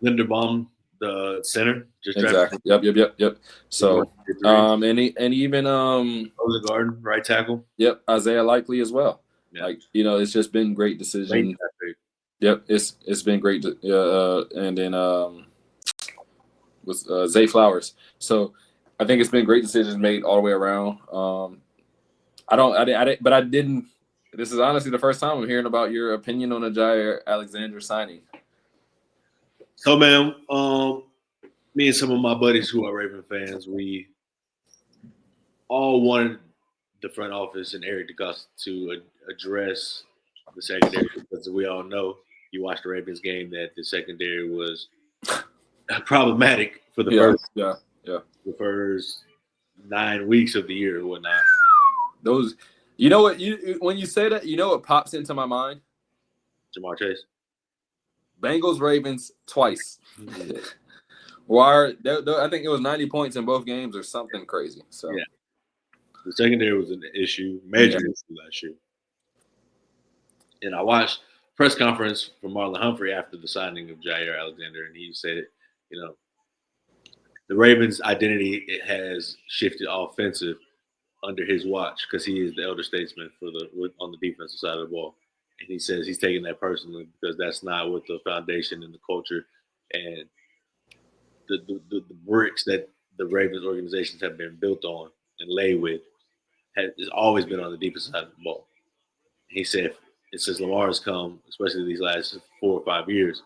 Linderbaum, the center, just exactly. Yep. So, and even Odegaard, right tackle. Yep, Isaiah Likely as well. Yeah. Like, you know, it's just been great decision. Yep, it's been great. And then with Zay Flowers. So I think it's been great decisions made all the way around. But I didn't. This is honestly the first time I'm hearing about your opinion on a Jair Alexander signing. So, man, me and some of my buddies who are Raven fans, we all wanted the front office and Eric DeCosta to address the secondary because we all know, you watched the Ravens game, that the secondary was problematic for the first 9 weeks of the year or whatnot. Those, you know what? When you say that, you know what pops into my mind? Ja'Marr Chase. Bengals Ravens twice. I think it was 90 points in both games or something crazy. So yeah, the secondary was an issue, major issue last year. And I watched a press conference from Marlon Humphrey after the signing of Jair Alexander, and he said, you know, the Ravens' identity it has shifted offensive under his watch because he is the elder statesman on the defensive side of the ball. And he says he's taking that personally because that's not what the foundation and the culture and the bricks that the Ravens organizations have been built on and laid with has always been on the defensive side of the ball. He said, since Lamar has come, especially these last 4 or 5 years,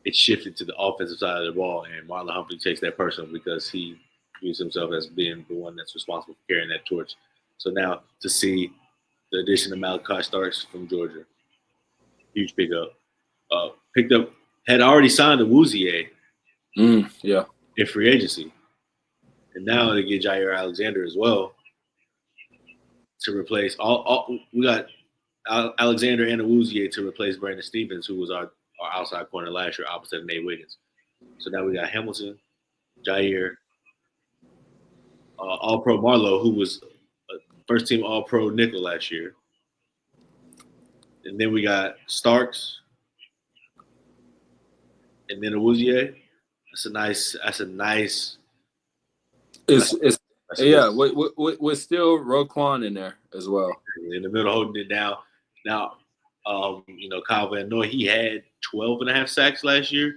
it's shifted to the offensive side of the ball, and Marlon Humphrey takes that personal because he views himself as being the one that's responsible for carrying that torch. So now to see the addition of Malachi Starks from Georgia, huge pickup. Had already signed a Wouzier Yeah. in free agency, and now they get Jair Alexander as well to replace we got Alexander and Awuzie to replace Brandon Stevens, who was our outside corner last year, opposite of Nate Wiggins. So now we got Hamilton, Jair, All-Pro Marlowe, who was a first-team All-Pro nickel last year, and then we got Starks, and then Awuzie. That's a nice. Yeah, with still Roquan in there as well. In the middle, holding it down. Now, Kyle Van Noy, he had 12 and a half sacks last year.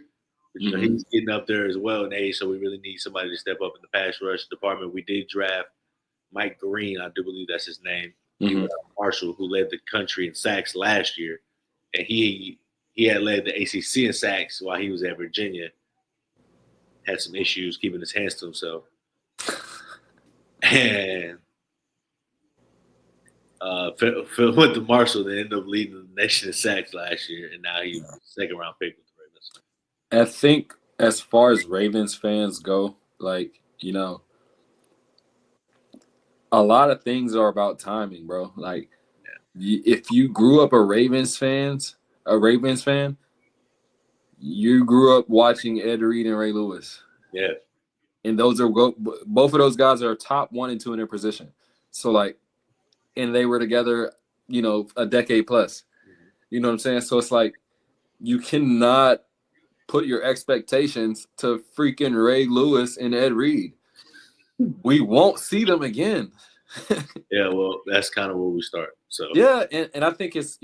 But, he's getting up there as well in age, so we really need somebody to step up in the pass rush department. We did draft Mike Green, I do believe that's his name. He was Marshall, who led the country in sacks last year, and he had led the ACC in sacks while he was at Virginia. Had some issues keeping his hands to himself. And Phil went to Marshall and ended up leading the nation in sacks last year, and now he's second round pick with the Ravens. I think as far as Ravens fans go, a lot of things are about timing, bro. Like, if you grew up a Ravens fan, you grew up watching Ed Reed and Ray Lewis. Yeah. And both of those guys are top 1 and 2 in their position. So, and they were together, a decade plus. You know what I'm saying? So it's like you cannot put your expectations to freaking Ray Lewis and Ed Reed. We won't see them again. Yeah, well, that's kind of where we start. So yeah, and I think it's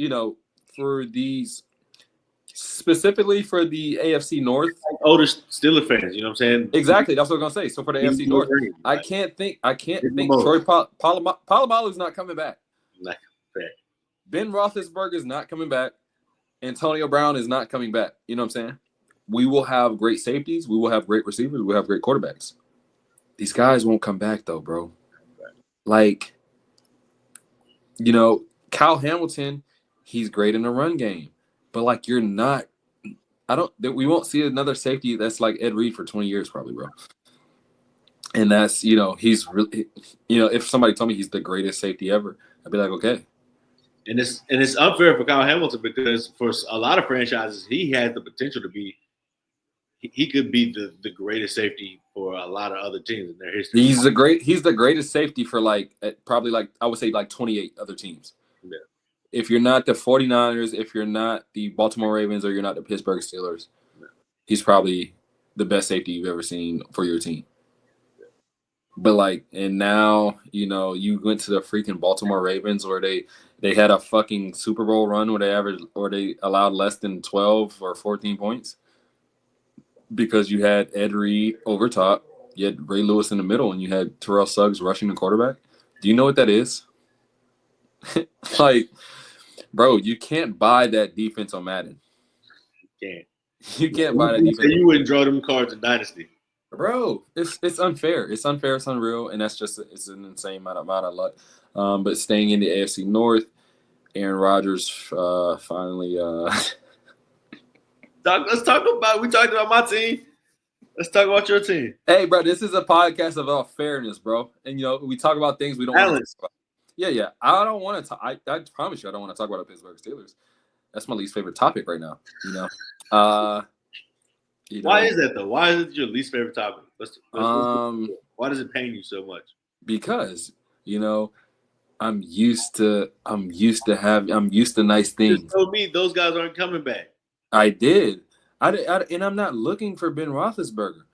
for these. Specifically for the AFC North, older Steelers fans, you know what I'm saying? Exactly, that's what I'm gonna say. So for the AFC North, I can't think Troy Polamalu's not coming back. Not fair. Ben Roethlisberger is not coming back. Antonio Brown is not coming back. You know what I'm saying? We will have great safeties. We will have great receivers. We'll have great quarterbacks. These guys won't come back though, bro. Like, Kyle Hamilton, he's great in the run game. But we won't see another safety that's like Ed Reed for 20 years probably, bro. And that's, he's really, if somebody told me he's the greatest safety ever, I'd be like, okay. And it's unfair for Kyle Hamilton because for a lot of franchises, he had the potential to be, he could be the greatest safety for a lot of other teams in their history. He's the greatest safety for probably I would say 28 other teams. Yeah. If you're not the 49ers, if you're not the Baltimore Ravens, or you're not the Pittsburgh Steelers, he's probably the best safety you've ever seen for your team. But and now, you went to the freaking Baltimore Ravens where they had a fucking Super Bowl run where they allowed less than 12 or 14 points because you had Ed Reed over top, you had Ray Lewis in the middle, and you had Terrell Suggs rushing the quarterback. Do you know what that is? Bro, you can't buy that defense on Madden. You can't buy that defense. You wouldn't draw them cards in Dynasty. Bro, it's unfair. It's unfair. It's unreal. And that's it's an insane amount of luck. But staying in the AFC North, Aaron Rodgers finally. Let's talk about. We talked about my team. Let's talk about your team. Hey, bro, this is a podcast about fairness, bro. And we talk about things we don't want to talk about. Yeah. I don't want to. I promise you, I don't want to talk about the Pittsburgh Steelers. That's my least favorite topic right now. Why is that though? Why is it your least favorite topic? Why does it pain you so much? Because I'm used to nice things. You told me those guys aren't coming back. I did. And I'm not looking for Ben Roethlisberger.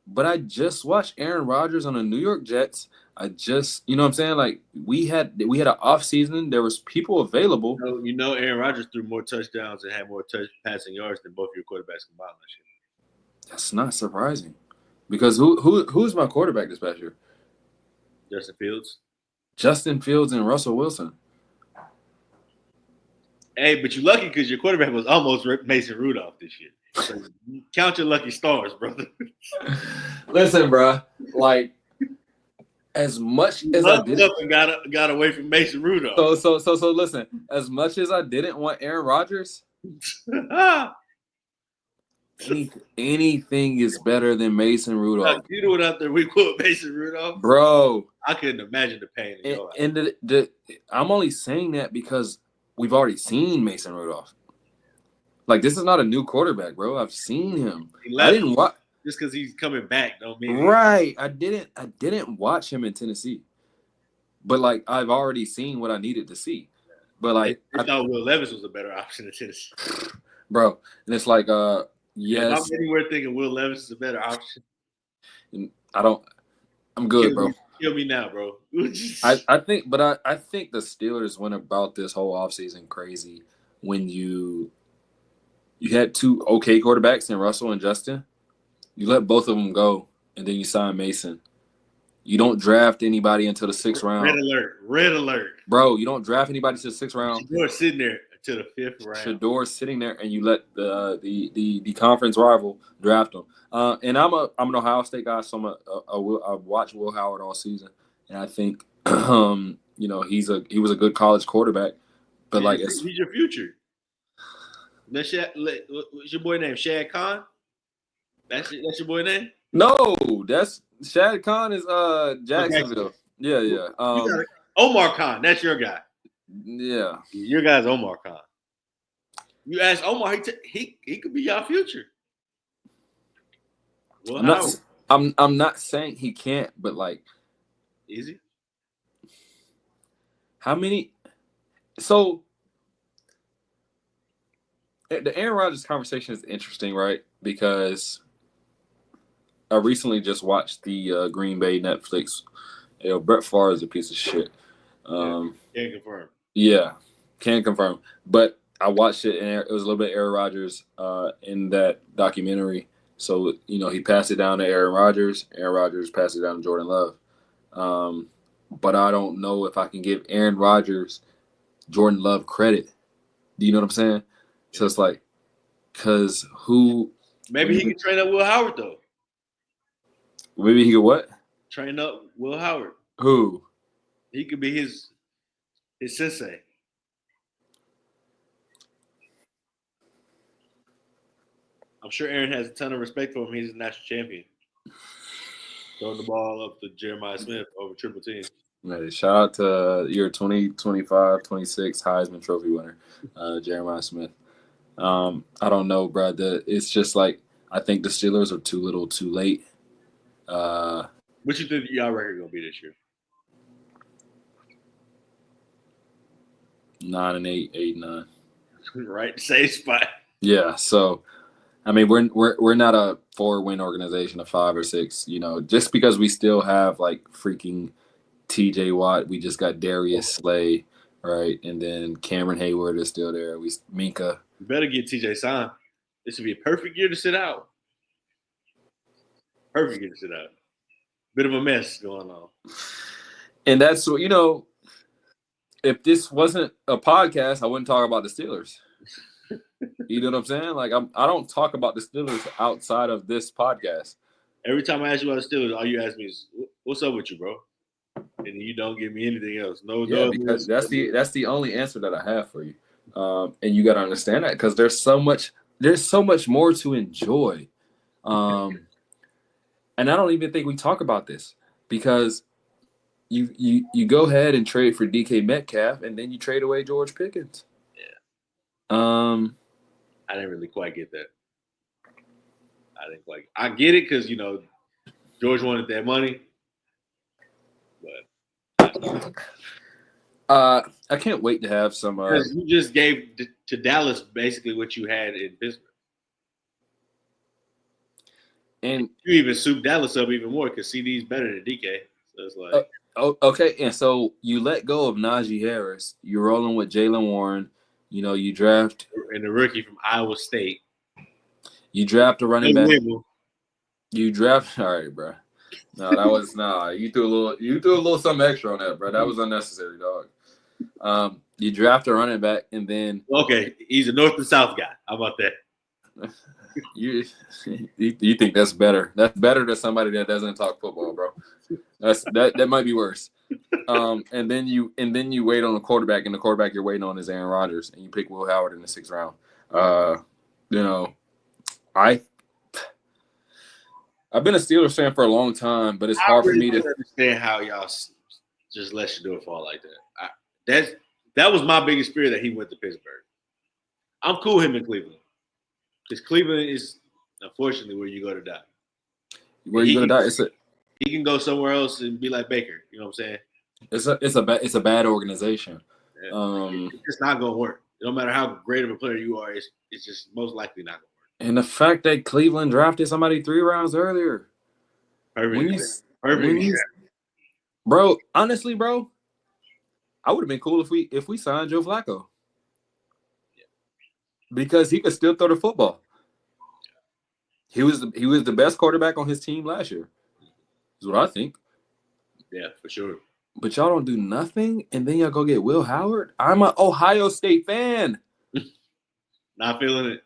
But I just watched Aaron Rodgers on the New York Jets. I just, you know what I'm saying? Like we had an off season. There was people available. Aaron Rodgers threw more touchdowns and had more passing yards than both your quarterbacks combined last year. That's not surprising, because who's my quarterback this past year? Justin Fields. Justin Fields and Russell Wilson. Hey, but you lucky because your quarterback was almost Mason Rudolph this year. So count your lucky stars, brother. Listen, bro. Like, as much as I did, and got away from Mason Rudolph. So listen. As much as I didn't want Aaron Rodgers, anything is better than Mason Rudolph. You know what out there we quote Mason Rudolph, bro. I couldn't imagine the pain in your life. And I'm only saying that because we've already seen Mason Rudolph. Like, this is not a new quarterback, bro. I've seen him. I didn't watch just because he's coming back, don't mean right. I didn't watch him in Tennessee, but like I've already seen what I needed to see. But like I thought Will Levis was a better option in Tennessee, bro. And it's like yes. I'm anywhere thinking Will Levis is a better option. I'm good, bro. Kill me now, bro. I think the Steelers went about this whole offseason crazy when you had two okay quarterbacks in Russell and Justin. You let both of them go, and then you sign Mason. You don't draft anybody until the 6th round. Red alert. Bro, you don't draft anybody to the 6th round. Shador's sitting there to the 5th round. Shador's sitting there, and you let the conference rival draft him. And I'm an Ohio State guy, so I've watched Will Howard all season, and I think he was a good college quarterback. But he's your future. What's your boy name? Shad Khan? That's your boy name? No, that's Shad Khan is Jacksonville. Okay. Yeah. Omar Khan, that's your guy. Yeah. Your guy's Omar Khan. You ask Omar, he could be your future. Well, I'm not saying he can't, but like, is he? How many? So the Aaron Rodgers conversation is interesting, right? Because I recently just watched the Green Bay Netflix. Brett Favre is a piece of shit. Can't confirm. Yeah, can confirm. But I watched it, and it was a little bit Aaron Rodgers in that documentary. So, he passed it down to Aaron Rodgers. Aaron Rodgers passed it down to Jordan Love. But I don't know if I can give Aaron Rodgers Jordan Love credit. Do you know what I'm saying? So it's like, because who? Maybe he can train up Will Howard, though. Maybe he could what? Train up Will Howard. Who? He could be his sensei. I'm sure Aaron has a ton of respect for him. He's a national champion. Throwing the ball up to Jeremiah Smith over triple team. Hey, shout out to your 2025-26 Heisman Trophy winner, Jeremiah Smith. I don't know, bro. It's just like I think the Steelers are too little, too late. What you think y'all record gonna be this year? 9-8, 8-9. Right, same spot. Yeah. So, I mean, we're not a 4-win organization, a 5 or 6. Just because we still have like freaking T.J. Watt, we just got Darius Slay, right, and then Cameron Hayward is still there. Minka. You better get T.J. signed. This would be a perfect year to sit out. Perfect year to sit out. Bit of a mess going on. And that's what, if this wasn't a podcast, I wouldn't talk about the Steelers. You know what I'm saying? Like, I don't talk about the Steelers outside of this podcast. Every time I ask you about the Steelers, all you ask me is, "What's up with you, bro?" And you don't give me anything else. No, because that's the only answer that I have for you. And you got to understand that because there's so much more to enjoy. And I don't even think we talk about this because you go ahead and trade for DK Metcalf and then you trade away George Pickens. Yeah. I didn't really quite get that. I get it because George wanted that money, but I can't wait to have some. You just gave to Dallas basically what you had in Pittsburgh. And you even soup Dallas up even more because CD's better than DK. So it's like, okay, and so you let go of Najee Harris. You're rolling with Jalen Warren. You know, you draft and the rookie from Iowa State. a running back. Wiggle. You draft all right, bro. No, that was You threw a little something extra on that, bro. That was unnecessary, dog. You draft a running back, and then Okay, he's a north and south guy. How about that? you think that's better? That's better than somebody that doesn't talk football, bro. That might be worse. And then you wait on the quarterback, and the quarterback you're waiting on is Aaron Rodgers, and you pick Will Howard in the 6th round. You know, I've been a Steelers fan for a long time, but it's hard for me to understand how y'all just let Shador fall like that. That was my biggest fear that he went to Pittsburgh. I'm cool with him in Cleveland because Cleveland is unfortunately where you go to die. Where you gonna die? He can go somewhere else and be like Baker. You know what I'm saying? It's a bad organization. Yeah. It's not gonna work. No matter how great of a player you are, it's just most likely not gonna work. And the fact that Cleveland drafted somebody 3 rounds earlier. Perfect. Bro, honestly, bro, I would have been cool if we signed Joe Flacco. Yeah. Because he could still throw the football. He was the best quarterback on his team last year. Is what I think. Yeah, for sure. But y'all don't do nothing, and then y'all go get Will Howard? I'm an Ohio State fan. Not feeling it.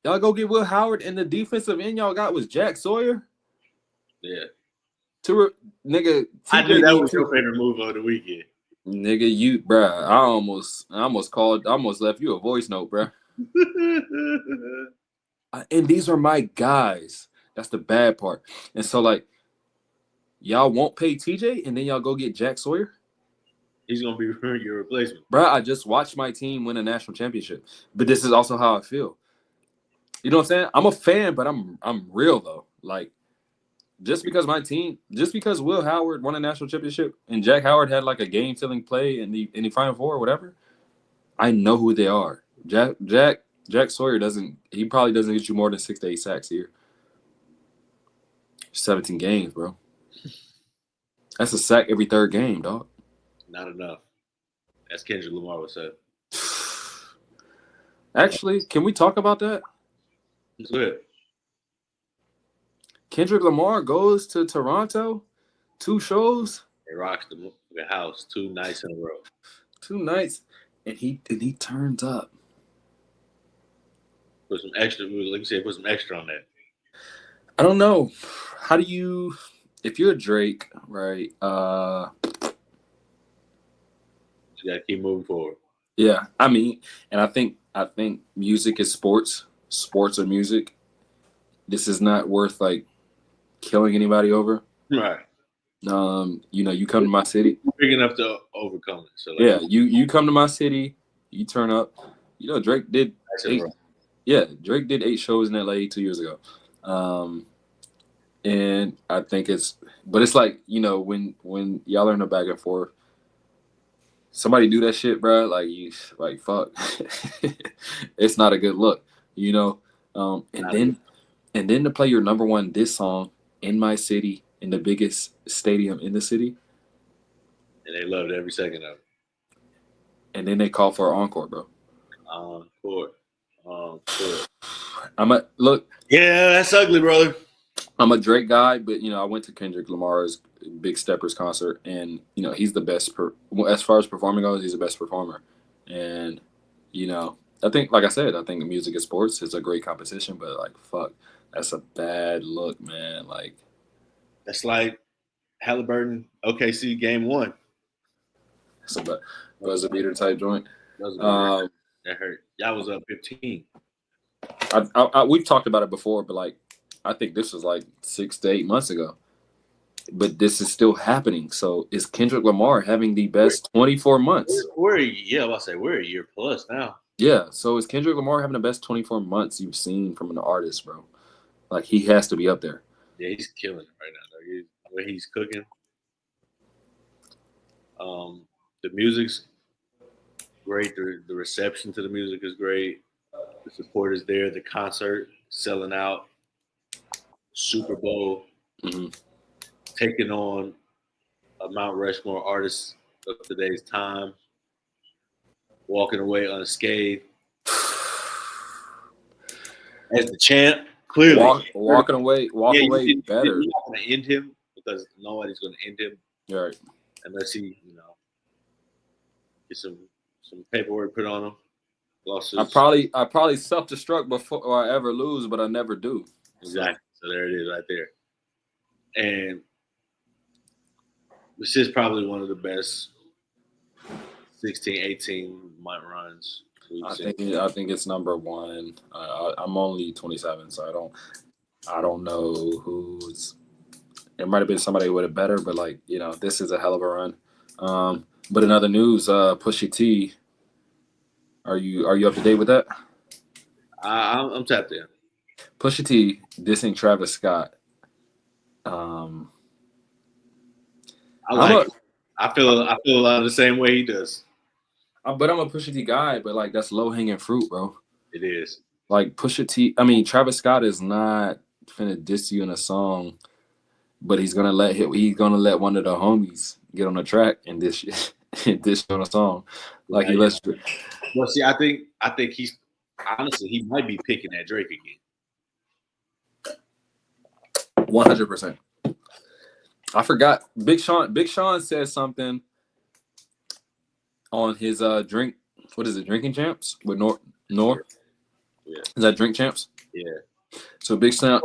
Y'all go get Will Howard, and the defensive end y'all got was Jack Sawyer. Yeah. Nigga, I knew that was your favorite move of the weekend. Nigga, bruh, I almost left you a voice note, bruh. And these are my guys. That's the bad part. And so, like, y'all won't pay TJ, and then y'all go get Jack Sawyer? He's going to be your replacement. Bruh, I just watched my team win a national championship. But this is also how I feel. You know what I'm saying? I'm a fan, but I'm real, though. Like, just because Will Howard won a national championship and Jack Howard had, like, a game-killing play in the Final Four or whatever, I know who they are. Jack Sawyer probably doesn't get you more than 6 to 8 sacks a year. 17 games, bro. That's a sack every 3rd game, dog. Not enough. As Kendrick Lamar would say. Actually, can we talk about that? Good. Kendrick Lamar goes to Toronto, 2 shows. He rocks the house 2 nights in a row. 2 nights, and he turns up. Put some extra, like you said, put some extra on that. I don't know. How do you, if you're Drake, right? You gotta keep moving forward. Yeah, I mean, and I think music is sports. Sports are music. This is not worth like killing anybody over. Right. You come to my city. Big enough to overcome it. So yeah, you come to my city, you turn up. Drake did Drake did 8 shows in LA 2 years ago. And I think it's like, when y'all are in the back and forth, somebody do that shit, bro. Like fuck, it's not a good look, And then to play your number 1 diss song in my city, in the biggest stadium in the city, and they loved every second of it. And then they call for an encore, bro. Encore. Look. Yeah, that's ugly, brother. I'm a Drake guy, but I went to Kendrick Lamar's Big Steppers concert, and he's the best as far as performing goes. He's the best performer, and I think, like I said, I think music is sports. It's a great competition, but like fuck, that's a bad look, man. Like that's like Halliburton OKC game 1. It's a buzzer beater type joint. That hurt. Y'all was up 15. We've talked about it before, but like I think this was like 6 to 8 months ago. But this is still happening. So is Kendrick Lamar having the best 24 months? We're a year plus now. Yeah. So is Kendrick Lamar having the best 24 months you've seen from an artist, bro? Like he has to be up there. Yeah, he's killing it right now. The way he's cooking. The music's great. The reception to the music is great. The support is there. The concert selling out. Super Bowl, Hmm. taking on a Mount Rushmore artist of today's time, walking away unscathed as the champ. Clearly, Walk yeah, away you're better. not going to end him because nobody's going to end him You're right. unless he, get some paperwork put on him, lawsuits. I probably self destruct before I ever lose, but I never do. Exactly. So there it is, right there. And this is probably one of the best 16, 18-month runs we've seen. I think it's number one. I'm only 27, so I don't know who's. It might have been somebody with it better, but like this is a hell of a run. But in other news, Pusha T. Are you up to date with that? I'm tapped in. Pusha T dissing Travis Scott. I like it. I feel a lot of the same way he does. But I'm a Pusha T guy, but like that's low hanging fruit, bro. It is. Like Travis Scott is not finna diss you in a song, but he's gonna let one of the homies get on the track and diss diss you on a song. Like he lets. Well, see, I think he's honestly he might be picking at Drake again. 100%. I forgot. Big Sean said something on his drinking champs with Nor. Yeah. Is that Drink Champs? Yeah. So Big Sean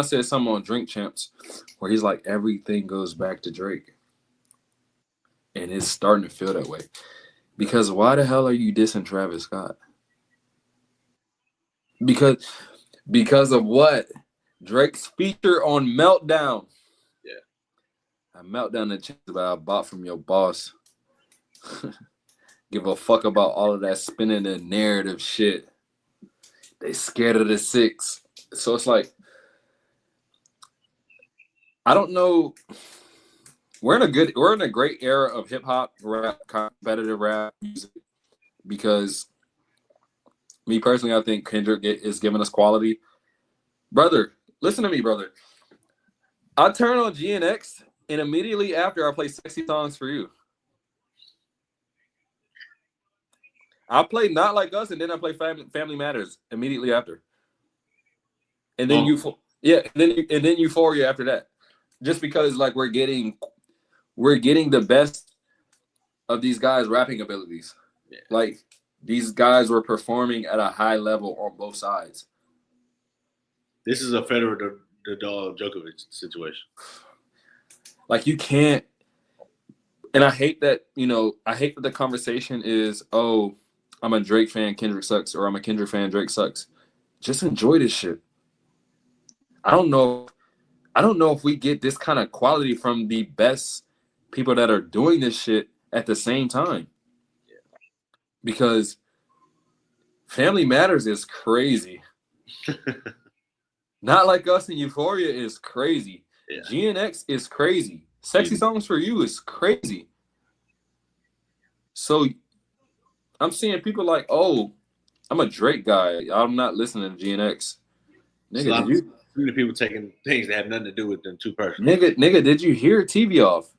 said something on Drink Champs where he's like, everything goes back to Drake. And it's starting to feel that way. Because why the hell are you dissing Travis Scott? Because of what? Drake's feature on Meltdown. Yeah. A Meltdown the chance that I bought from your boss. Give a fuck about all of that spinning the narrative shit. They scared of the 6. So it's like, I don't know. We're in a great era of hip hop, rap, competitive rap music, because me personally, I think Kendrick is giving us quality. Brother, listen to me, brother. I turn on GNX and immediately after I play Sexy Songs for You. I play Not Like Us and then I play Family Matters immediately after. And then and then Euphoria after that. Just because like we're getting the best of these guys' rapping abilities. Yeah. Like these guys were performing at a high level on both sides. This is a Federer Nadal Djokovic situation. Like you can't, and I hate that the conversation is, oh, I'm a Drake fan, Kendrick sucks, or I'm a Kendrick fan, Drake sucks. Just enjoy this shit. I don't know if we get this kind of quality from the best people that are doing this shit at the same time. Yeah. Because Family Matters is crazy. Not Like Us and Euphoria is crazy. Yeah. GNX is crazy. Sexy Songs for You is crazy. So I'm seeing people like, oh, I'm a Drake guy. I'm not listening to GNX. Nigga, did you? People taking things that have nothing to do with them two persons. Nigga, did you hear TV Off?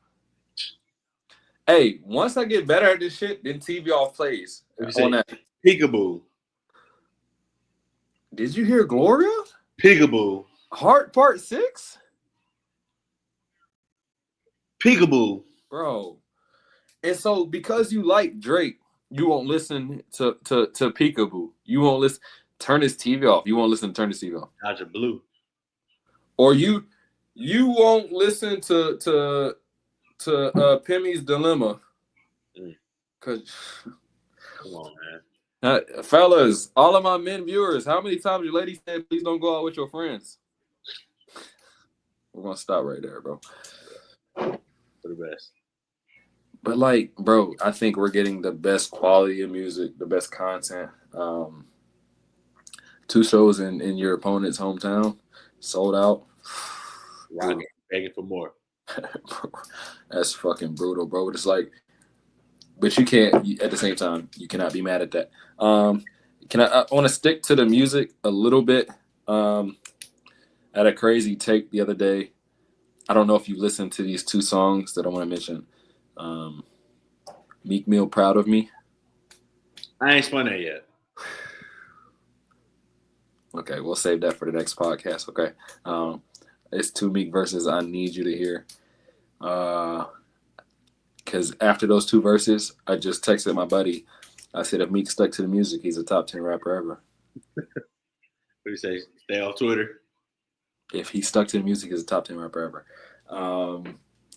Hey, once I get better at this shit, then TV Off plays on that. Peekaboo. Did you hear Gloria? Peekaboo. Heart Part 6? Peekaboo. Bro. And so because you like Drake, you won't listen to Peekaboo. You won't listen. Turn his TV off. You won't listen to Turn his TV off. Dodger Blue. Or you won't listen to Pimmy's Dilemma. Cause come on, man. Fellas, all of my men viewers, how many times your lady said please don't go out with your friends? We're gonna stop right there, bro. For the best. But like, bro, I think we're getting the best quality of music, the best content. 2 shows in your opponent's hometown, sold out. Rocking, begging for more. That's fucking brutal, bro. It's like, but you can't. At the same time, you cannot be mad at that. I want to stick to the music a little bit. had a crazy take the other day. I don't know if you listened to these two songs that I want to mention. Meek Mill, Proud of Me. I ain't spun that yet. Okay, we'll save that for the next podcast. Okay. It's Two Meek verses I Need You to Hear. Because after those two verses, I just texted my buddy. I said, if Meek stuck to the music, he's a top 10 rapper ever. What do you say? Stay off Twitter. If he stuck to the music, he's a top 10 rapper ever.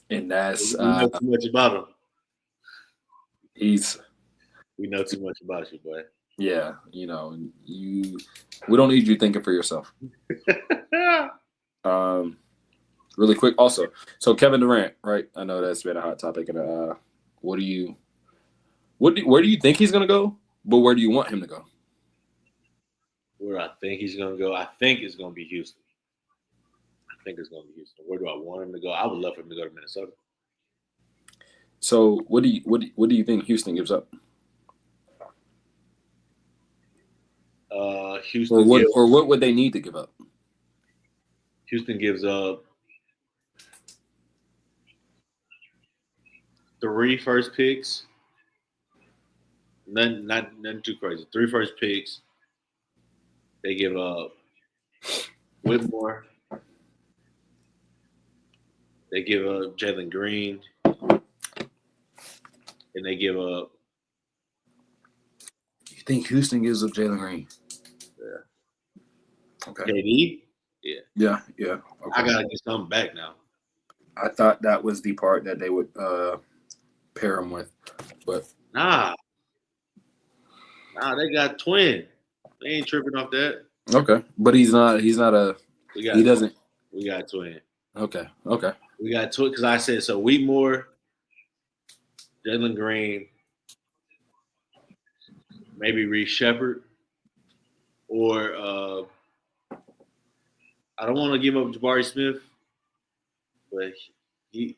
And that's We know too much about him. We know too much about you, boy. Yeah, we don't need you thinking for yourself. Really quick, also, so Kevin Durant, right? I know that's been a hot topic, and where do you think he's gonna go? But where do you want him to go? Where I think he's gonna go, I think it's gonna be Houston. Where do I want him to go? I would love for him to go to Minnesota. So, what do you think Houston gives up? Houston, or what would they need to give up? Houston gives up 3 first picks. Nothing too crazy. 3 first picks. They give up Whitmore. They give up Jalen Green. And they give up. You think Houston gives up Jalen Green? Yeah. Okay. KD? Yeah. Okay. I gotta get something back now. I thought that was the part that they would pair him with, but nah, they got twin. They ain't tripping off that. Okay, but he's not a. He doesn't. We got twin. Okay. We got twin because I said so. Wheatmore, Jalen Green, maybe Reese Shepard, or I don't want to give up Jabari Smith, but we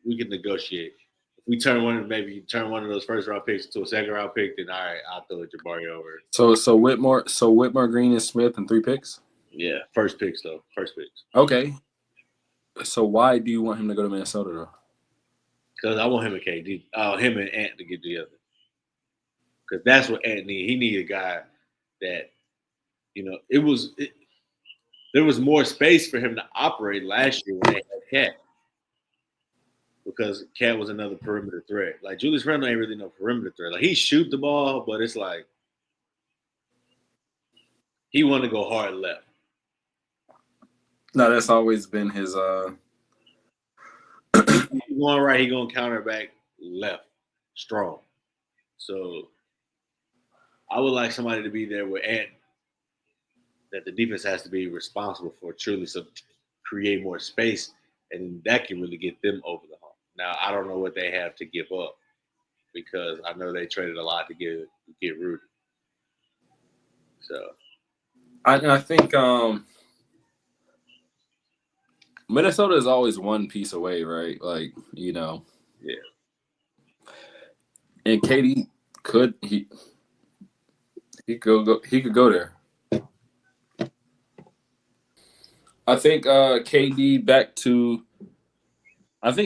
can negotiate. If we turn one of those first round picks into a second round pick, then all right, I'll throw Jabari over. So Whitmore, Green, and Smith, and 3 picks. Yeah, first picks. Okay. So why do you want him to go to Minnesota though? Because I want him and KD, him and Ant to get together. Because that's what Ant needs. He needed a guy that, there was more space for him to operate last year when they had Cat. Because Cat was another perimeter threat. Like Julius Randle ain't really no perimeter threat. Like he shoot the ball, but it's like he want to go hard left. No, that's always been his. He's going right, he gonna counter back left, strong. So I would like somebody to be there with Ant, that the defense has to be responsible for truly to create more space, and that can really get them over the hump. Now I don't know what they have to give up because I know they traded a lot to get Rudy. So I think Minnesota is always one piece away, right? Like, Yeah. And KD could go there. I think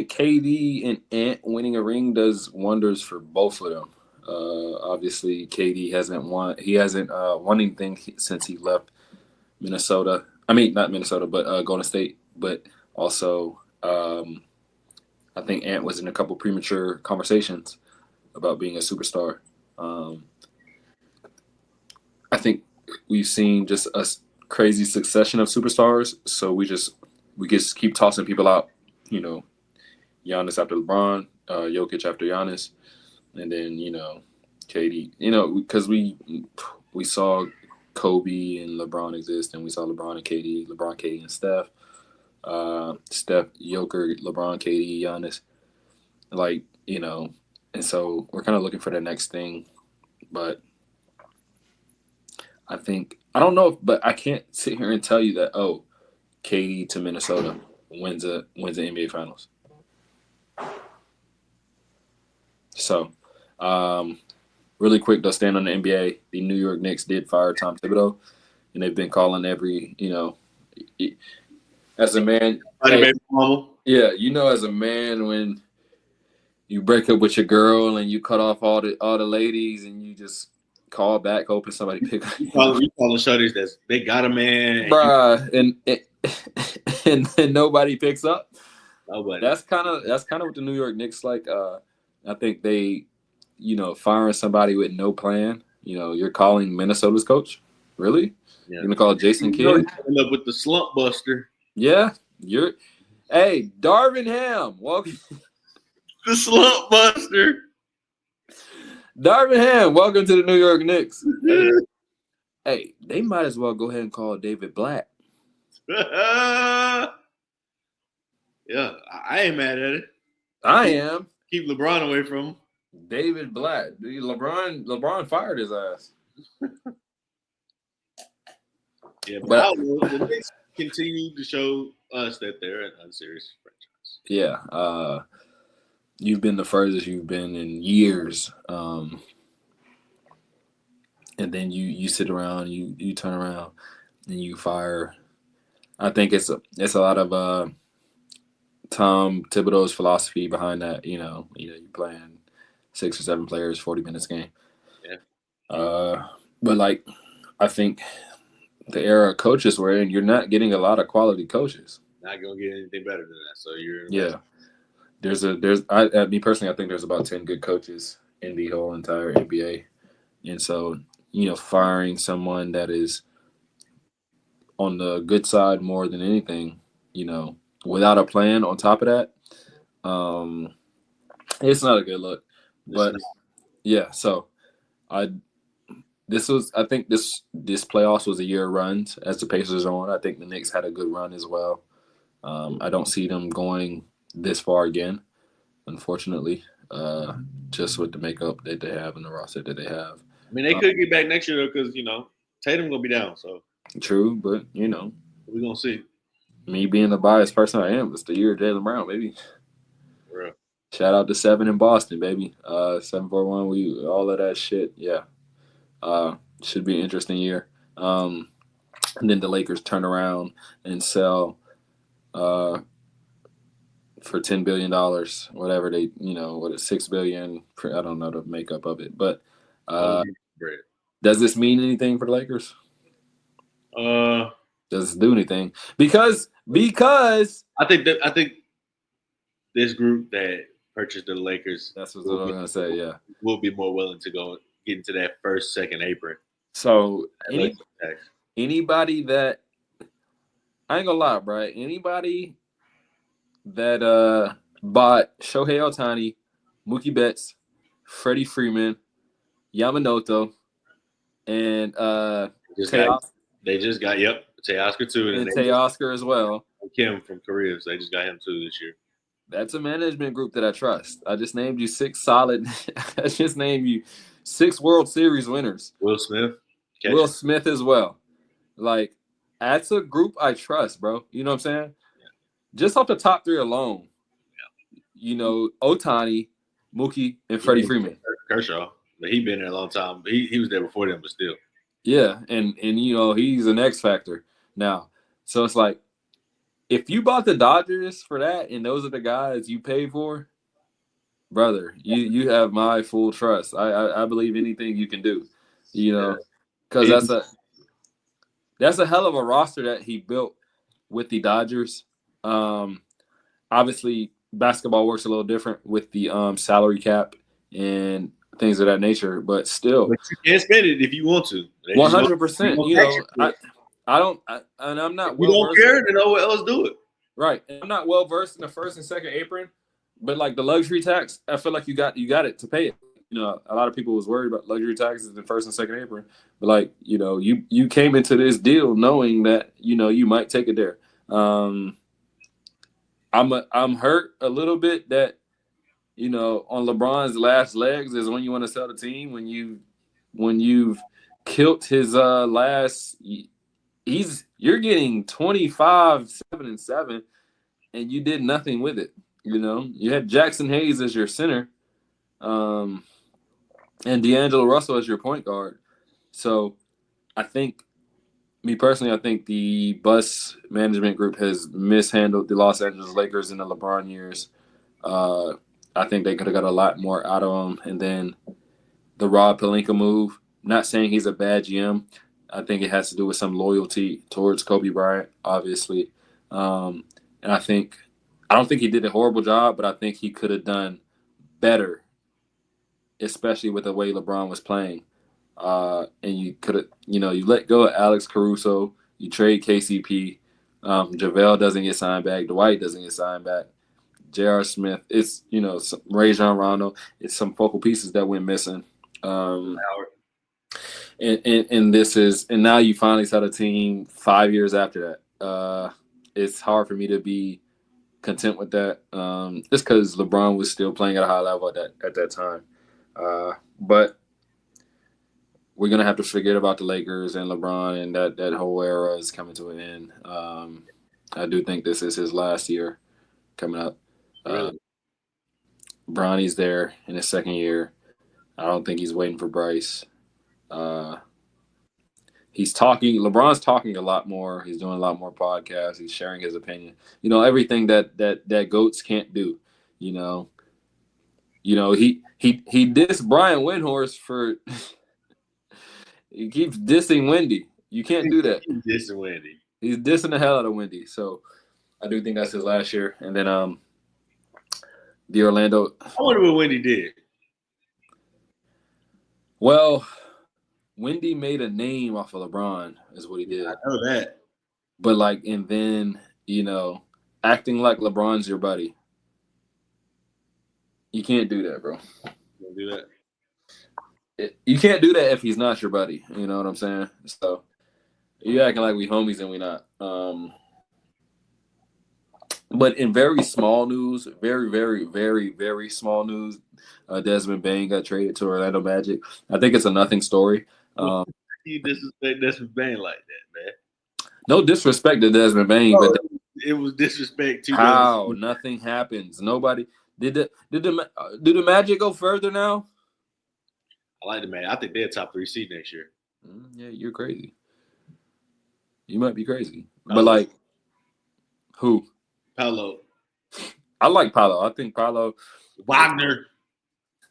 KD and Ant winning a ring does wonders for both of them. Obviously, KD hasn't won. He hasn't won anything since he left Minnesota. I mean, not Minnesota, but Golden State. But also, I think Ant was in a couple premature conversations about being a superstar. I think we've seen just a crazy succession of superstars. So we just keep tossing people out. Giannis after LeBron, Jokic after Giannis, and then KD. Because we saw Kobe and LeBron exist, and we saw LeBron and KD, LeBron, KD, and Steph. Steph, Joker, LeBron, KD, Giannis. And so we're kind of looking for the next thing. But I don't know, but I can't sit here and tell you that, KD to Minnesota wins the NBA Finals. So, really quick, though, staying on the NBA, the New York Knicks did fire Tom Thibodeau, and they've been calling every As a man, Honey, hey, baby mama. yeah, as a man when you break up with your girl and you cut off all the ladies and you just call back hoping somebody pick up, You calling shorties that they got a man and you bruh, and then nobody picks up. nobody. That's kind of what the New York Knicks like. I think they, firing somebody with no plan. You're calling Minnesota's coach, really? Yeah. You're gonna call Jason You know, Kidd? you end up with the slump buster. Yeah, Hey, Darvin Ham, welcome. The slump buster. Darvin Ham, welcome to the New York Knicks. Hey, they might as well go ahead and call David Black. Yeah, I ain't mad at it. I am Keep LeBron away from him. David Black. Dude, LeBron fired his ass. Yeah, but But- I don't know. The Knicks continue to show us that they're an unserious franchise. Yeah, you've been the furthest you've been in years. And then you sit around, you turn around, and you fire. I think it's a lot of Tom Thibodeau's philosophy behind that. You playing 6 or 7 players, 40 minutes game. Yeah. But like, I think the era of coaches we're in, you're not getting a lot of quality coaches. Not gonna get anything better than that. So you're Yeah. Me personally, I think there's about 10 good coaches in the whole entire NBA. And so, firing someone that is on the good side more than anything, without a plan on top of that, it's not a good look. But yeah, so I think this playoffs was a year of runs as the Pacers are on. I think the Knicks had a good run as well. I don't see them going this far again, unfortunately, just with the makeup that they have and the roster that they have. I mean, they could get back next year though, because Tatum gonna be down. So True, but we're gonna see. Me being the biased person I am, it's the year of Jaylen Brown, baby. For real. Shout out to 7 in Boston, baby. 741, we all of that shit. Yeah. Should be an interesting year. And then the Lakers turn around and sell for $10 billion, whatever they, what is $6 billion? I don't know the makeup of it, but does this mean anything for the Lakers? Does it do anything? Because I think this group that purchased the Lakers, that's what I'm gonna say. Yeah, will be more willing to go get into that first, second apron. So anybody that I ain't gonna lie, bro. Anybody that bought Shohei Ohtani, Mookie Betts, Freddie Freeman, Yamamoto, and they just got Teoscar too, and Teoscar as well. Kim from Korea, so they just got him too this year. That's a management group that I trust. I just named you 6 solid. I just named you 6 World Series winners. Will Smith. Will Smith as well. Like, that's a group I trust, bro. You know what I'm saying? Yeah. Just off the top 3 alone, Ohtani, Mookie, and Freddie Freeman. Kershaw, but he been there a long time. He was there before them, but still. Yeah, and he's an X factor now. So it's like, if you bought the Dodgers for that, and those are the guys you paid for, brother, you have my full trust. I believe anything you can do, because that's a hell of a roster that he built with the Dodgers. Obviously, basketball works a little different with the salary cap and things of that nature, but still, but you can spend it if you want to. 100%. I don't, and I'm not. You don't care, then no one else do it. Right, and I'm not well versed in the first and second apron, but like the luxury tax, I feel like you got it to pay it. A lot of people was worried about luxury taxes in the first and second apron, but like you came into this deal knowing that you might take it there. I'm hurt a little bit that on LeBron's last legs is when you want to sell the team, when you've killed his last. You're getting 25-7-7, and you did nothing with it. You had Jackson Hayes as your center, and D'Angelo Russell as your point guard. So I think Me personally, I think the bus management group has mishandled the Los Angeles Lakers in the LeBron years. Uh, I think they could have got a lot more out of him. And then the Rob Pelinka move, not saying he's a bad GM. I think it has to do with some loyalty towards Kobe Bryant, obviously. And I don't think he did a horrible job, but I think he could have done better, especially with the way LeBron was playing. And you could have, you let go of Alex Caruso, you trade KCP, JaVale doesn't get signed back, Dwight doesn't get signed back, J.R. Smith, it's, Rajon Rondo, it's some focal pieces that went missing. And this is, and now you finally set a team 5 years after that. It's hard for me to be content with that. Just because LeBron was still playing at a high level at that time. But we're gonna have to forget about the Lakers and LeBron, and that whole era is coming to an end. I do think this is his last year coming up. Really? Bronny's there in his second year. I don't think he's waiting for Bryce. He's talking. LeBron's talking a lot more. He's doing a lot more podcasts. He's sharing his opinion. Everything that goats can't do. He dissed Brian Windhorst for. He keeps dissing Wendy. You can't do that. He's dissing Wendy. He's dissing the hell out of Wendy. So I do think that's his last year. And then the Orlando. I wonder what Wendy did. Well, Wendy made a name off of LeBron, is what he did. I know that. But and then, acting like LeBron's your buddy. You can't do that, bro. Don't do that. You can't do that if he's not your buddy. You know what I'm saying? So you acting like we homies and we not. But in very small news, very, very, very, very small news, Desmond Bane got traded to Orlando Magic. I think it's a nothing story. You disrespect Desmond Bane like that, man. No disrespect to Desmond Bane, but it was disrespect to how nothing happens. Nobody did the Magic go further now? I like the Magic. I think they're top 3 seed next year. Yeah, you're crazy. You might be crazy, but who? Paolo. I like Paolo. I think Paolo. Wagner.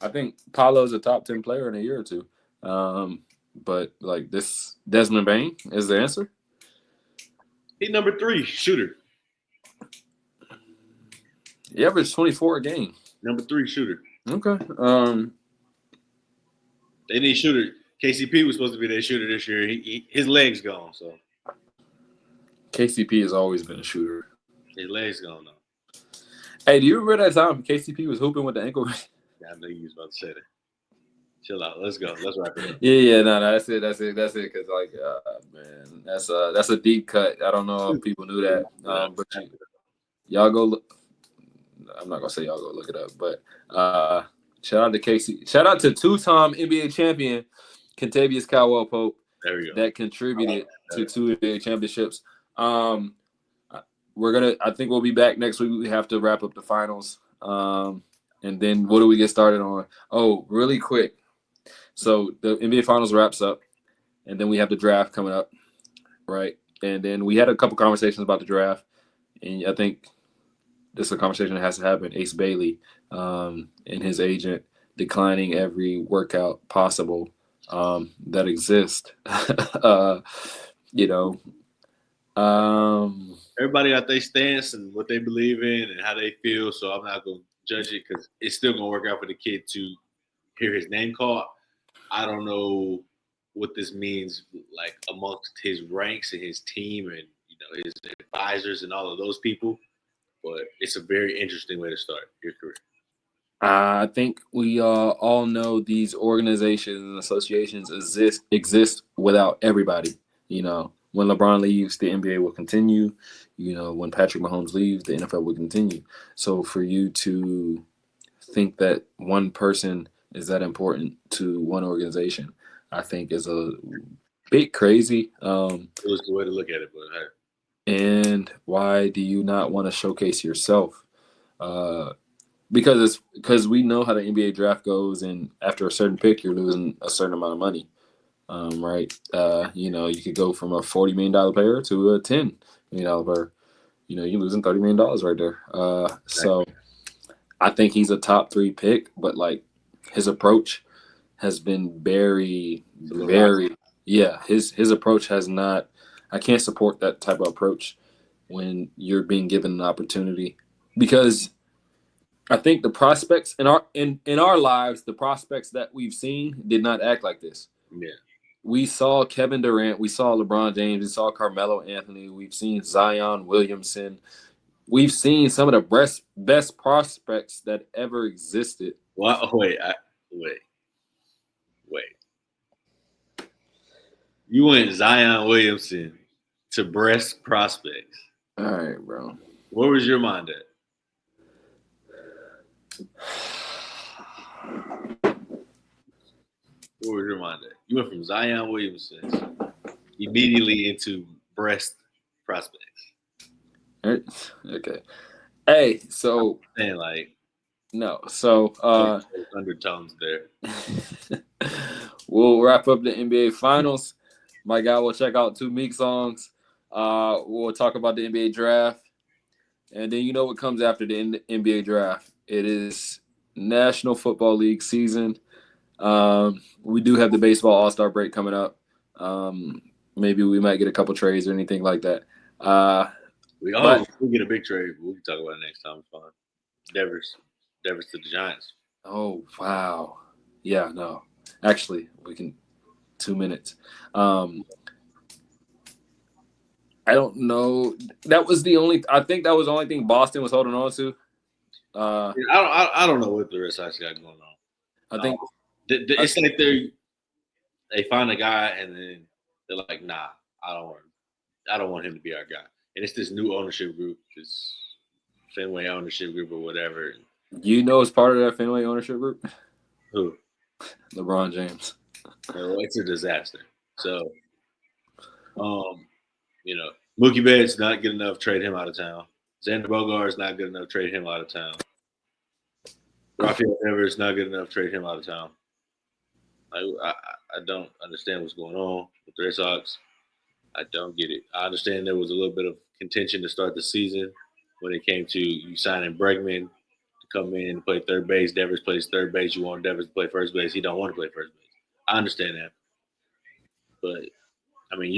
I think Paolo's a top 10 player in a year or two. But this Desmond Bane is the answer. He's number 3 shooter. He averaged 24 a game. Number 3 shooter. Okay. They need shooter. KCP was supposed to be their shooter this year. His leg's gone. So KCP has always been a shooter. His leg's gone though. Hey, do you remember that time KCP was hooping with the ankle? Yeah, I know you was about to say that. Chill out. Let's go. Let's wrap it up. Yeah. No, that's it. Because man, that's a deep cut. I don't know if people knew that. But y'all go look. I'm not gonna say y'all go look it up, but shout out to Casey. Shout out to two-time NBA champion Kentavious Caldwell-Pope. There we go. That contributed to 2 NBA championships. I think we'll be back next week. We have to wrap up the finals. And then what do we get started on? Oh, really quick. So the NBA finals wraps up, and then we have the draft coming up, right? And then we had a couple conversations about the draft, and I think this is a conversation that has to happen. Ace Bailey and his agent declining every workout possible that exists. Everybody got their stance and what they believe in and how they feel, so I'm not going to judge it because it's still going to work out for the kid to hear his name called. I don't know what this means amongst his ranks and his team and his advisors and all of those people, but it's a very interesting way to start your career. I think we all know these organizations and associations exist without everybody. When LeBron leaves, the NBA will continue. When Patrick Mahomes leaves, the NFL will continue. So for you to think that one person is that important to one organization, I think is a bit crazy. It was the way to look at it, but hey. And why do you not want to showcase yourself? Because we know how the NBA draft goes, and after a certain pick, you're losing a certain amount of money. right? You could go from a $40 million player to a $10 million player. You're losing $30 million right there. So I think he's a top 3 pick, but like his approach has been very, very, yeah. His approach has not. I can't support that type of approach when you're being given an opportunity because I think the prospects in our lives, the prospects that we've seen did not act like this. Yeah. We saw Kevin Durant, we saw LeBron James, we saw Carmelo Anthony, we've seen Zion Williamson, we've seen some of the best prospects that ever existed. Well, wait. You went Zion Williamson to breast prospects. All right, bro. Where was your mind at? Where was your mind at? You went from Zion Williamson immediately into breast prospects. Okay. Hey, so And like no, so undertones there. we'll wrap up the NBA Finals. My guy will check out 2 Meek songs. We'll talk about the NBA draft, and then you know what comes after the NBA draft. It is National Football League season. We do have the baseball All-Star break coming up. Maybe we might get a couple trades or anything like that. We get a big trade. We can talk about it next time. It's fine. Devers to the Giants. Oh wow, yeah, no, actually, we can 2 minutes. I don't know. That was the only. I think that was the only thing Boston was holding on to. I don't know what the Red Sox got going on. I think it's like they find a guy and then they're like, nah, I don't want him to be our guy. And it's this new ownership group, this Fenway ownership group or whatever. It's part of that Fenway ownership group. Who? LeBron James. Well, it's a disaster. So, Mookie Betts not good enough, trade him out of town. Xander Bogaerts not good enough, trade him out of town. Rafael Devers not good enough, trade him out of town. I don't understand what's going on with the Red Sox. I don't get it. I understand there was a little bit of contention to start the season when it came to you signing Bregman to come in and play third base. Devers plays third base. You want Devers to play first base. He don't want to play first base. I understand that. But, I mean,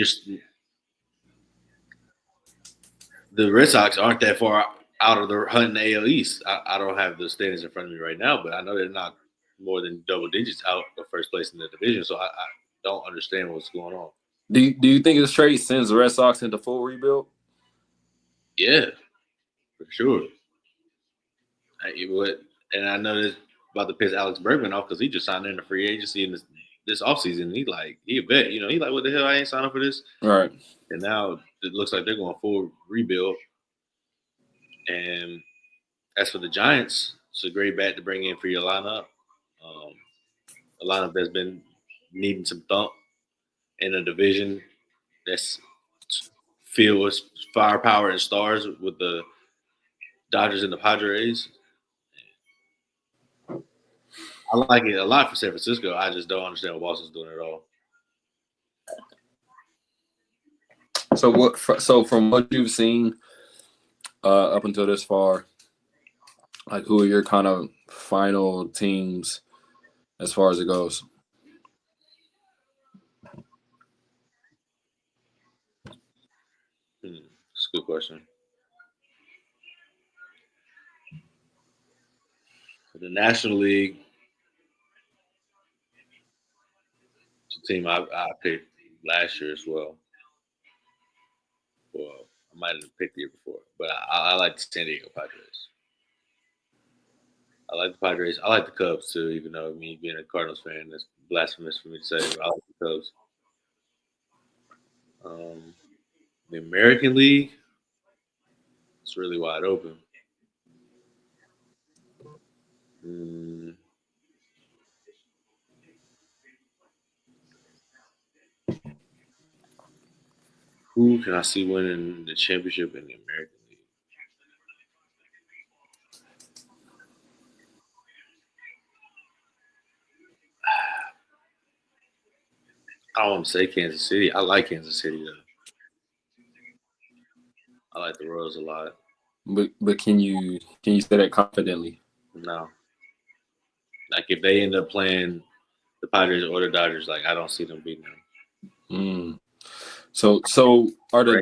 the Red Sox aren't that far out of the hunt in the AL East. I don't have the standings in front of me right now, but I know they're not more than double digits out of first place in the division. So I don't understand what's going on. Do you think this trade sends the Red Sox into full rebuild? Yeah, for sure. And I know this about to piss Alex Bregman off because he just signed in a free agency in this offseason. He a vet. He like, what the hell? I ain't signed up for this. All right. And now it looks like they're going full rebuild. And as for the Giants, it's a great bat to bring in for your lineup. A lineup that's been needing some thump in a division that's filled with firepower and stars with the Dodgers and the Padres. I like it a lot for San Francisco. I just don't understand what Boston's doing at all. So from what you've seen up until this far, like who are your kind of final teams as far as it goes? That's a good question. For the National League, it's a team I picked last year as well. Well, I might have picked the year before, but I like the San Diego Padres. I like the Padres. I like the Cubs too, even though me being a Cardinals fan, that's blasphemous for me to say. But I like the Cubs. The American League, it's really wide open. Who can I see winning the championship in the American League? I don't want to say Kansas City. I like Kansas City though. I like the Royals a lot. But can you say that confidently? No, like if they end up playing the Padres or the Dodgers, like I don't see them beating them. Mm. So are the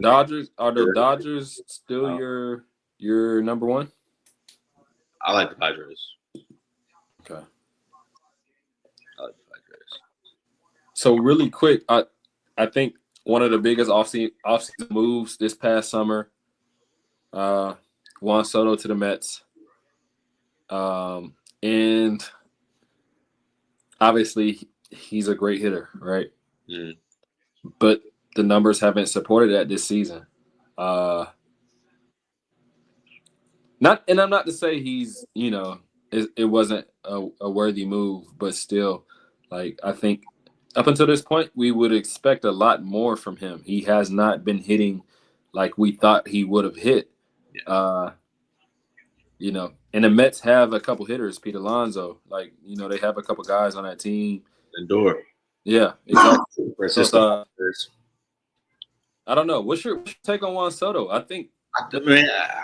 Dodgers still your number one? I like the Padres. Okay. I like the Padres. So really quick, I think one of the biggest offseason moves this past summer, Juan Soto to the Mets, and obviously he's a great hitter, right? Mm. But the numbers haven't supported that this season. I'm not to say he's, it wasn't a worthy move, but still, like I think up until this point, we would expect a lot more from him. He has not been hitting like we thought he would have hit. Yeah. And the Mets have a couple hitters, Pete Alonso. Like, they have a couple guys on that team. Lindor. Yeah, exactly. Francisco. I don't know. What's your take on Juan Soto? I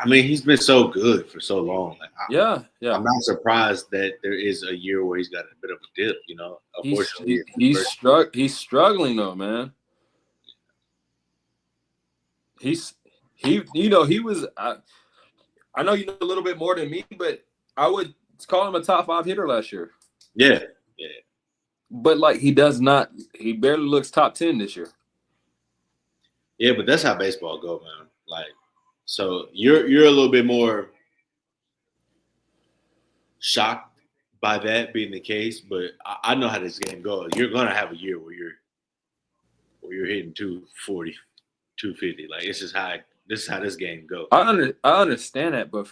mean, he's been so good for so long. Like, yeah. I'm not surprised that there is a year where he's got a bit of a dip. Unfortunately, he's struggling though, man. He was. I know you know a little bit more than me, but I would call him a top 5 hitter last year. Yeah. But like he barely looks top 10 this year. Yeah, but that's how baseball go, man. Like, so you're a little bit more shocked by that being the case, but I know how this game goes. You're gonna have a year where you're hitting 240, 250. Like this is how this game goes. I understand that, but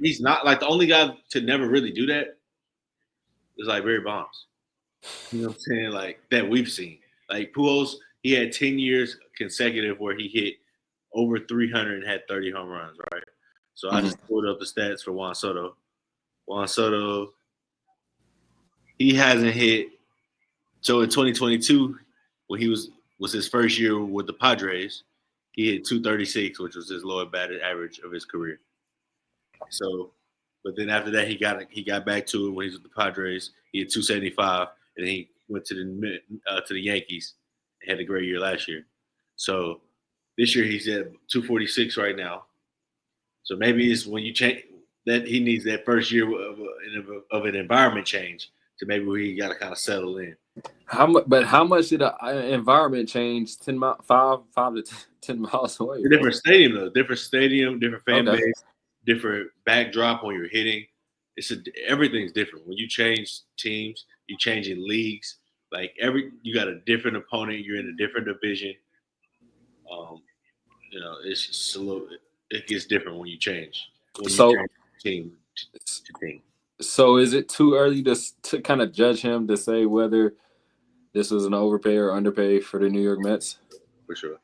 he's not like the only guy to never really do that is like Barry Bonds. You know what I'm saying? Like that we've seen. Like Pujols, he had 10 years consecutive where he hit over 300 and had 30 home runs, right? So I just pulled up the stats for Juan Soto. Juan Soto, he hasn't hit. So in 2022, when he was his first year with the Padres, he hit 236, which was his lower batted average of his career. So, but then after that, he got back to it when he was with the Padres. He had 275, and then he went to the Yankees and had a great year last year. So this year he's at 246 right now. So maybe it's when you change that he needs that first year of an environment change to maybe where he got to kind of settle in. How much did an environment change 5 to 10 miles away? A different stadium though, different fan base, different backdrop when you're hitting. Everything's different. When you change teams, you change in leagues. Like you got a different opponent. You're in a different division. It's just it gets different when you change. When you change team to team. So is it too early to kind of judge him to say whether this was an overpay or underpay for the New York Mets? For sure.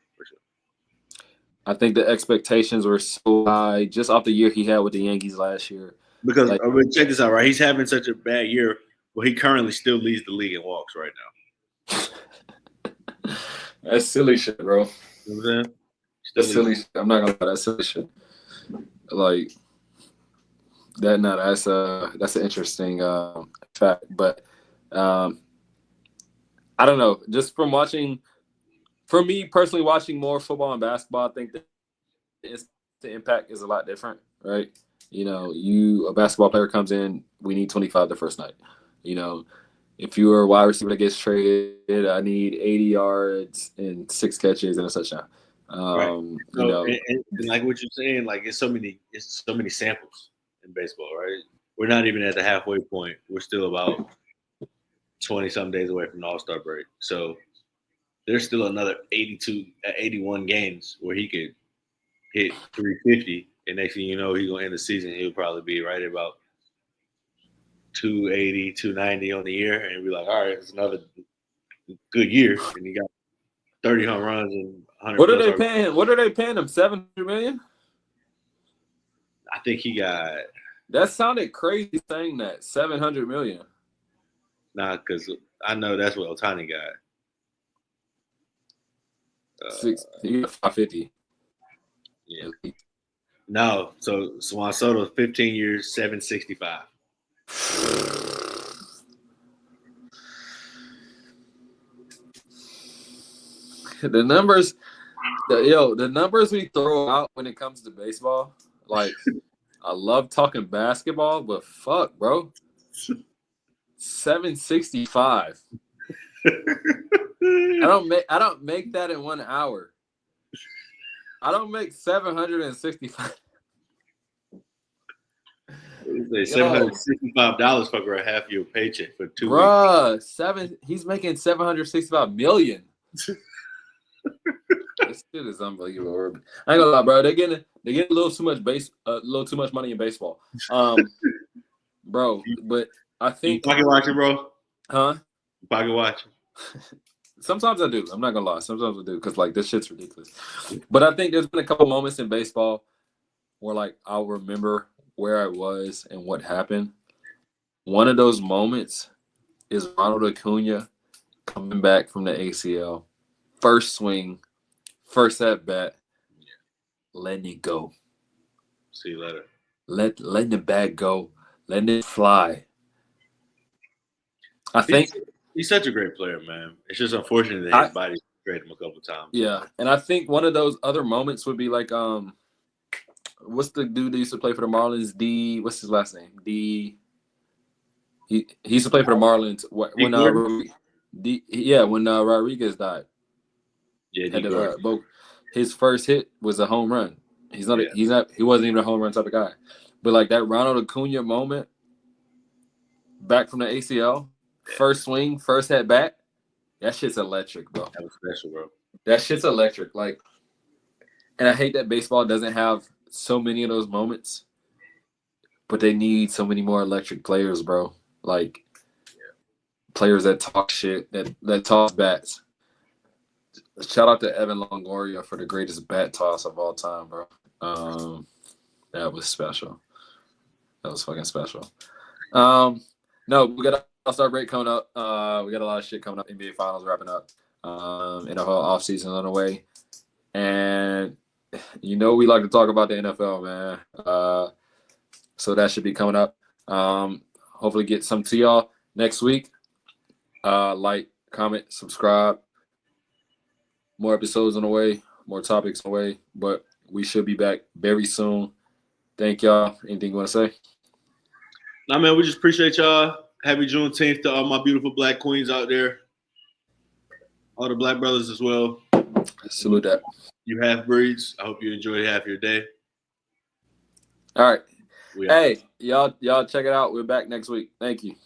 I think the expectations were so high just off the year he had with the Yankees last year. Because check this out, right? He's having such a bad year, but he currently still leads the league in walks right now. That's silly shit, bro. You know what I'm saying? That's silly shit. I'm not gonna lie, that's silly shit. Like that's an interesting fact. But I don't know. Just from watching, for me personally, watching more football and basketball, I think that the impact is a lot different, right? A basketball player comes in, we need 25 the first night. If you are a wide receiver that gets traded, I need 80 yards and 6 catches and a touchdown. Right. And like what you're saying, like it's so many samples in baseball, right? We're not even at the halfway point. We're still about 20-some days away from the All-Star break. So there's still another 81 games where he could hit 350, and next thing you know, he's gonna end the season. He'll probably be right about 280, 290 on the year, and be like, all right, it's another good year, and he got 30 home runs and 100. What are they paying? What are they paying him? $700 million? I think he got. That sounded crazy saying that $700 million. Nah, because I know that's what Ohtani got. He got 550. Yeah. No, so Juan Soto, 15 years, 765. The numbers, the numbers we throw out when it comes to baseball, like I love talking basketball, but fuck, bro. 765. I don't make that in 1 hour. I don't make 765. $765 for half your paycheck for 2 weeks. Bruh, he's making 765 million. This shit is unbelievable. I ain't gonna lie, bro. They're getting a little too much money in baseball. Bro, but I think you pocket watching, bro. Huh? You pocket watching. Sometimes I do. I'm not gonna lie. Sometimes I do because like this shit's ridiculous. But I think there's been a couple moments in baseball where like I'll remember where I was and what happened. One of those moments is Ronald Acuna coming back from the ACL, first swing, first at bat, letting it go. See you later. Letting the bat go, letting it fly. I think he's such a great player, man. It's just unfortunate that his body sprayed him a couple times. Yeah, and I think one of those other moments would be like what's the dude that used to play for the Marlins? What's his last name? He used to play for the Marlins when Rodriguez died. Yeah, his first hit was a home run. He wasn't even a home run type of guy. But like that Ronald Acuna moment, back from the ACL, first swing, first at bat, that shit's electric, bro. That was special, bro. That shit's electric. Like, and I hate that baseball doesn't have so many of those moments, but they need so many more electric players, bro. Like, players that talk shit, that toss bats. Shout out to Evan Longoria for the greatest bat toss of all time, bro. That was special. That was fucking special. No, we got All-Star break coming up. We got a lot of shit coming up. NBA Finals wrapping up. NFL offseason on the way. And you know we like to talk about the NFL, man. So that should be coming up. Hopefully get some to y'all next week. Like, comment, subscribe. More episodes on the way, more topics on the way, but we should be back very soon. Thank y'all. Anything you want to say? Nah, man, we just appreciate y'all. Happy Juneteenth to all my beautiful black queens out there. All the black brothers as well. Salute that. You half breeds. I hope you enjoy half your day. All right. Hey, y'all check it out. We're back next week. Thank you.